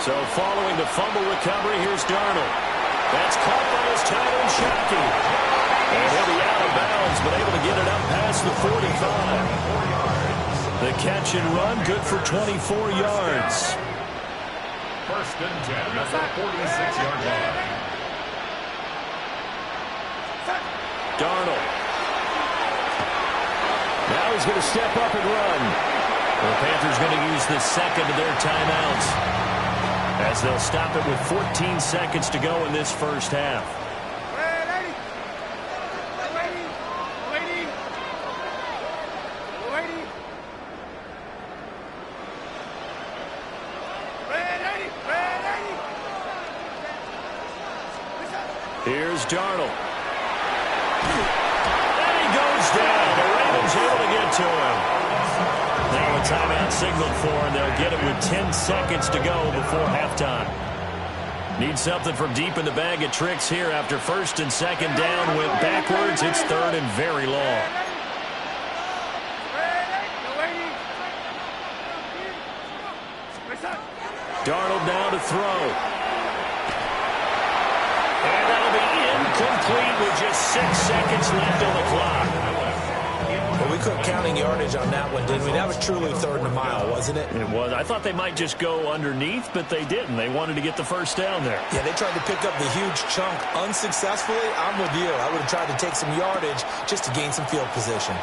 So following the fumble recovery, here's Darnold. That's caught by his tight end, Shockey. And he'll be out of bounds, but able to get it up past the 45. The catch and run, good for 24 yards. 1st and 10 at the 46-yard line. Darnold. Now he's going to step up and run. The Panthers going to use the second of their timeouts as they'll stop it with 14 seconds to go in this first half. Here's Darnold. And he goes down. The Ravens able to get to him. Now a timeout signaled for, and they'll get it with 10 seconds to go before halftime. Need something from deep in the bag of tricks here after 1st and 2nd down. Went backwards. It's 3rd and very long. Darnold now to throw. And that'll be incomplete with just 6 seconds left on the clock. Well, we couldn't counting yardage on that one, didn't we? That was truly 3rd and a mile, wasn't it? It was. I thought they might just go underneath, but they didn't. They wanted to get the first down there. Yeah, they tried to pick up the huge chunk unsuccessfully. I'm with you. I would have tried to take some yardage just to gain some field position.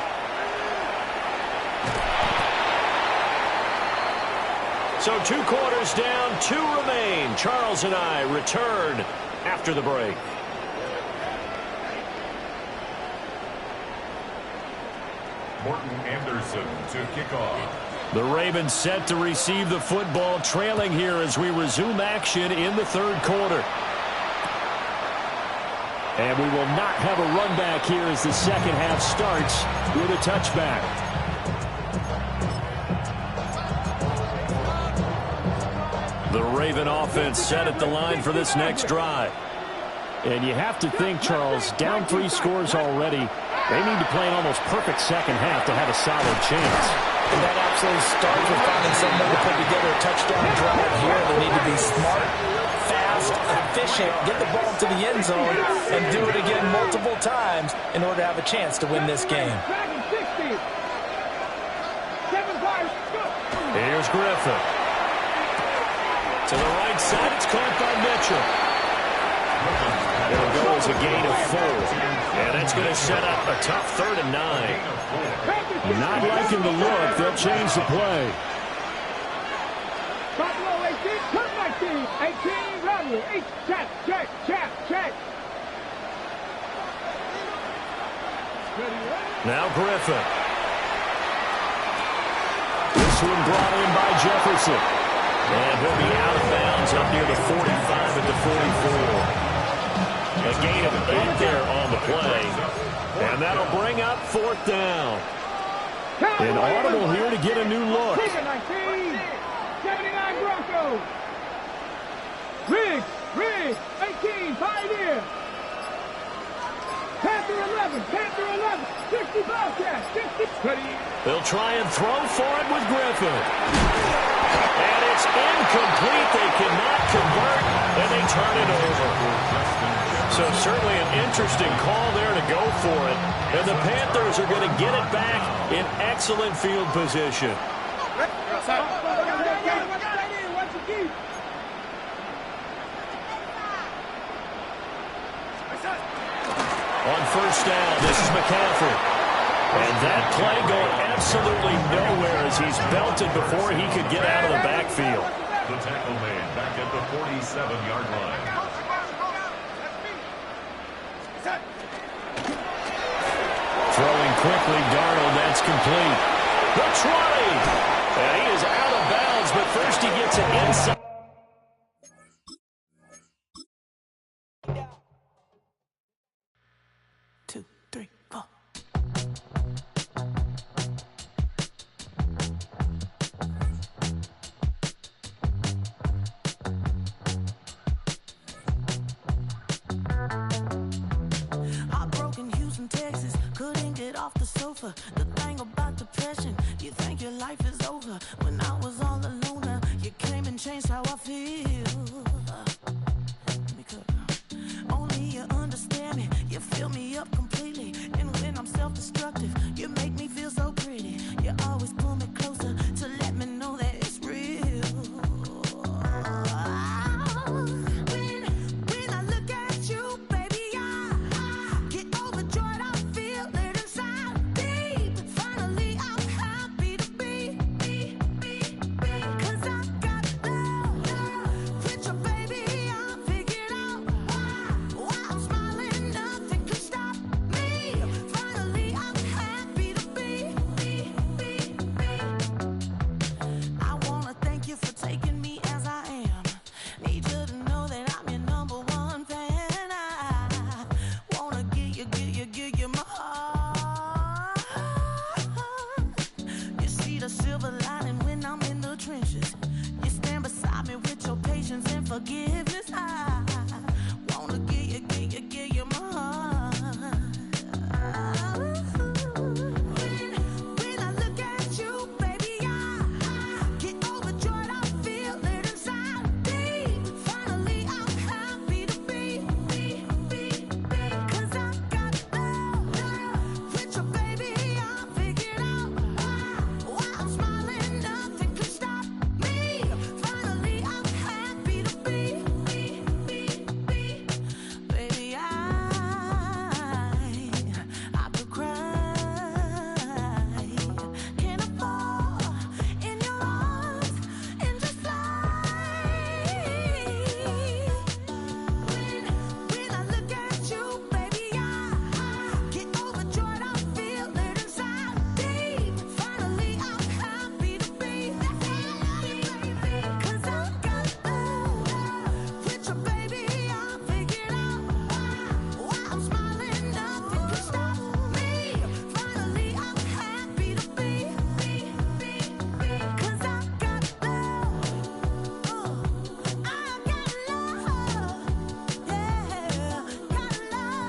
So 2 quarters down, 2 remain. Charles and I return after the break. Morton Anderson to kick off. The Ravens set to receive the football, trailing here as we resume action in the 3rd quarter. And we will not have a run back here as the second half starts with a touchback. The Raven offense set at the line for this next drive. And you have to think, Charles, down 3 scores already. They need to play an almost perfect second half to have a solid chance. And that absolutely starts with finding some way to put together a touchdown drive here. They need to be smart, fast, efficient, get the ball to the end zone, and do it again multiple times in order to have a chance to win this game. Here's Griffin. To the right side, it's caught by Mitchell. It'll go as a gain of 4. And that's going to set up a tough 3rd and 9. Not liking the look. They'll change the play. Buffalo 18, turn 19, 18, run, check. Now Griffin. This one brought in by Jefferson. And he'll be out of bounds up near the 45 at the 44. A gain of 8 there on the play. And that'll bring up 4th down. An audible here to get a new look. 79 Broncos. Riggs, 18, Pioneer. Panther 11, 60 Bobcats, 60. They'll try and throw for it with Griffin. And it's incomplete. They cannot convert, and they turn it over. So certainly an interesting call there to go for it. And the Panthers are going to get it back in excellent field position. On first down, this is McCaffrey. And that play going absolutely nowhere as he's belted before he could get out of the backfield. The tackle made back at the 47-yard line. Throwing quickly, Darnold, that's complete. Brooks running. And he is out of bounds, but first he gets it inside. The thing about depression, you think your life is over. When I was all alone, you came and changed how I feel. Only you understand me, you fill me up completely. And when I'm self-destructive, you make me feel so pretty. You always pull me closer to let me know that it's real. When I look at you, baby, I get overjoyed. I feel it inside. Finally, I'm happy to be, 'cause I got love with your baby. I figured out why I'm smiling. Nothing can stop me. Finally, I'm happy to be. I wanna thank you for taking me as I am. Need you to know that I'm your number one fan. I wanna give you my heart. You see the silver lining when I'm in the trenches. You stand beside me with your patience and forgiveness. I wanna give you my heart. When I look at you, baby, I get overjoyed. I feel it inside deep. Finally, I'm happy to be, 'cause I got love with your baby. I figured out why I'm smiling. Nothing can stop me. Finally, I'm happy to be, baby. I could cry. Can I fall in your arms and just fly? When I look at you, baby, I get overjoyed. I feel it inside deep. Finally, I'm happy to be, 'cause I got love with your baby. I figured out why I'm smiling. Nothing can stop me. Finally, I'm happy to be, 'cause I got love. I got love. Yeah, got love.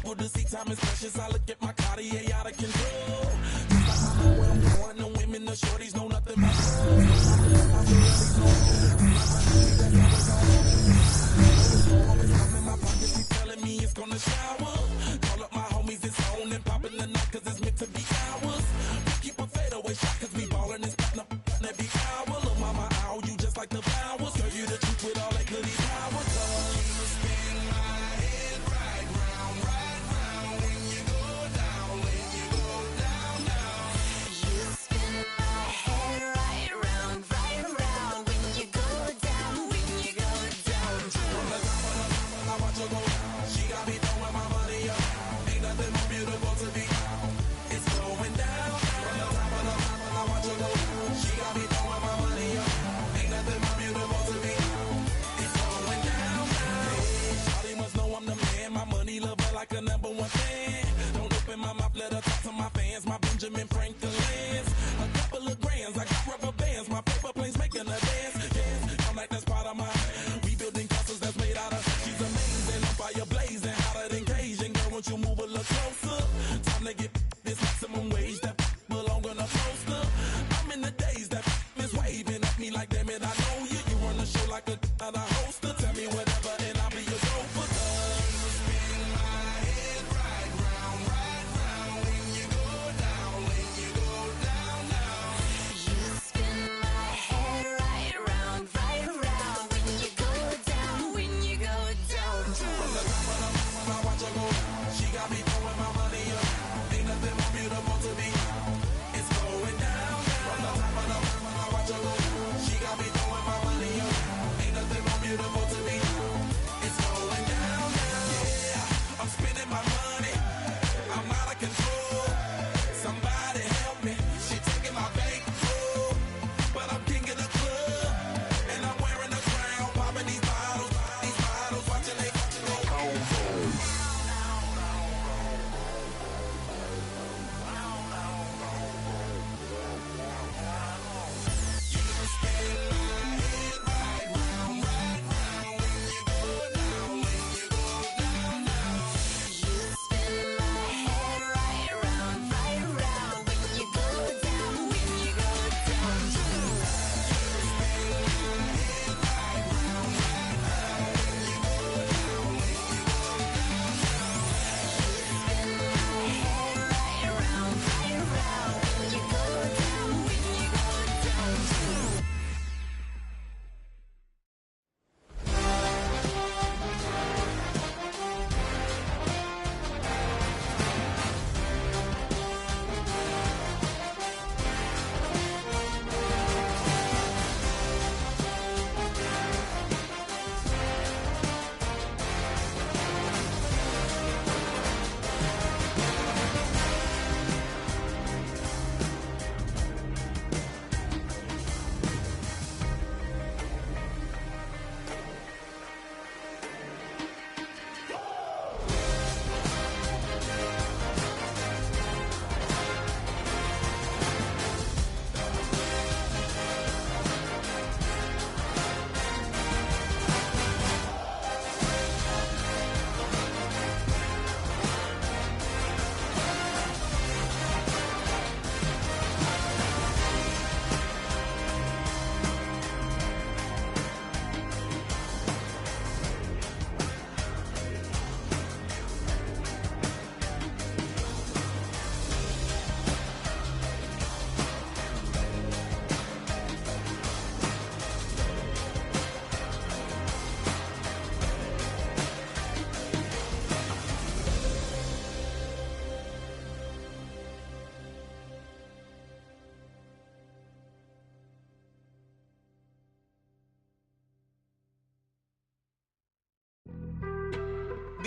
People to see time is precious. I look at my Cartier out of control. Just like I know where I'm going. The women, the shorties know nothing but in my pocket, she telling me it's gonna shower. Call up my homies, it's on and popping the night, 'cause it's meant to be ours. We keep a fadeaway shot, 'cause we ballin' and spittin' up every hour. Look, mama, ow, you just like the flowers. Girl, you the truth with all that goody power. You spin my head right round when you go down.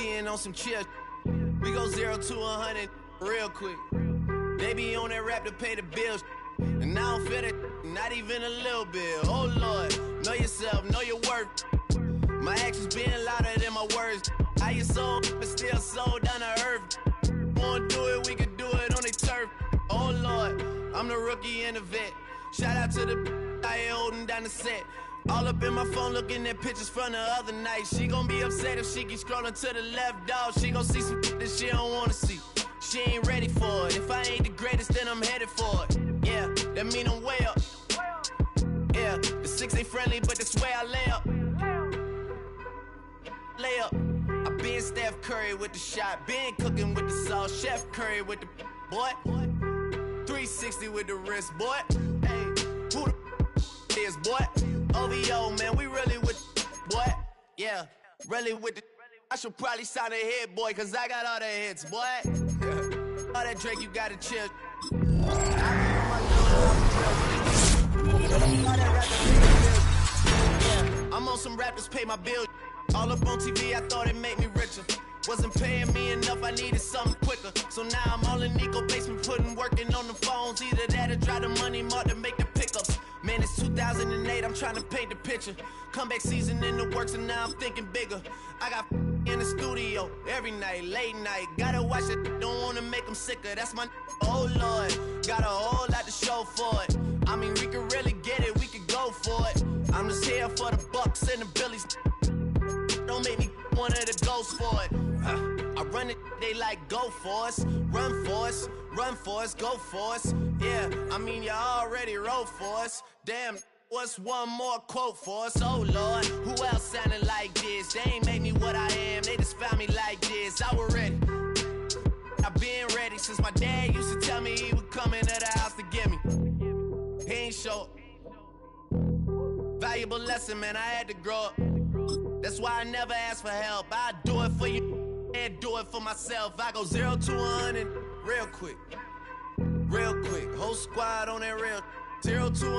Peeing on some chill. We go 0 to 100 real quick. They be on that rap to pay the bills. And I don't feel it, not even a little bit. Oh Lord, know yourself, know your worth. My actions being louder than my words. How you sold, but still sold down to earth. Wanna do it, we can do it on the turf. Oh Lord, I'm the rookie and the vet. Shout out to the I ain't holding down the set. All up in my phone looking at pictures from the other night. She gon' be upset if she keep scrolling to the left, dog. She gon' see some that she don't wanna see. She ain't ready for it. If I ain't the greatest, then I'm headed for it. Yeah, that mean I'm way up. Yeah, the 6 ain't friendly, but that's where I lay up. Lay up. I been Steph Curry with the shot. Been cooking with the sauce. Chef Curry with the boy. 360 with the wrist, boy. Hey, who the is, boy? OVO, man, we really with boy. Yeah, really with the. I should probably sign a hit, boy, cause I got all the hits, boy. All that Drake, you gotta chill. I'm on some rappers, pay my bill. All up on TV, I thought it made me richer. Wasn't paying me enough, I needed something quicker. So now I'm all in Nico basement, working on the phones. Either that or drive the money mark to make the pickups. Man, it's 2008, I'm trying to paint the picture. Comeback season in the works and now I'm thinking bigger. I got in the studio every night, late night. Gotta watch it, don't wanna make them sicker. That's my oh Lord, got a whole lot to show for it. I mean, we could really get it, we could go for it. I'm just here for the Bucks and the Billies. Don't make me one of the ghosts for it. I run it, they like go for us. Run for us, run for us, go for us. Yeah, I mean you already wrote for us. Damn, what's one more quote for us? Oh Lord, who else sounded like this? They ain't made me what I am, they just found me like this. I was ready, I've been ready since my dad used to tell me he would come into the house to get me. He ain't show. Valuable lesson, man, I had to grow up. That's why I never ask for help. I do it for you and do it for myself. I go 0 to 100 real quick. Real quick. Whole squad on that real 0 to 100.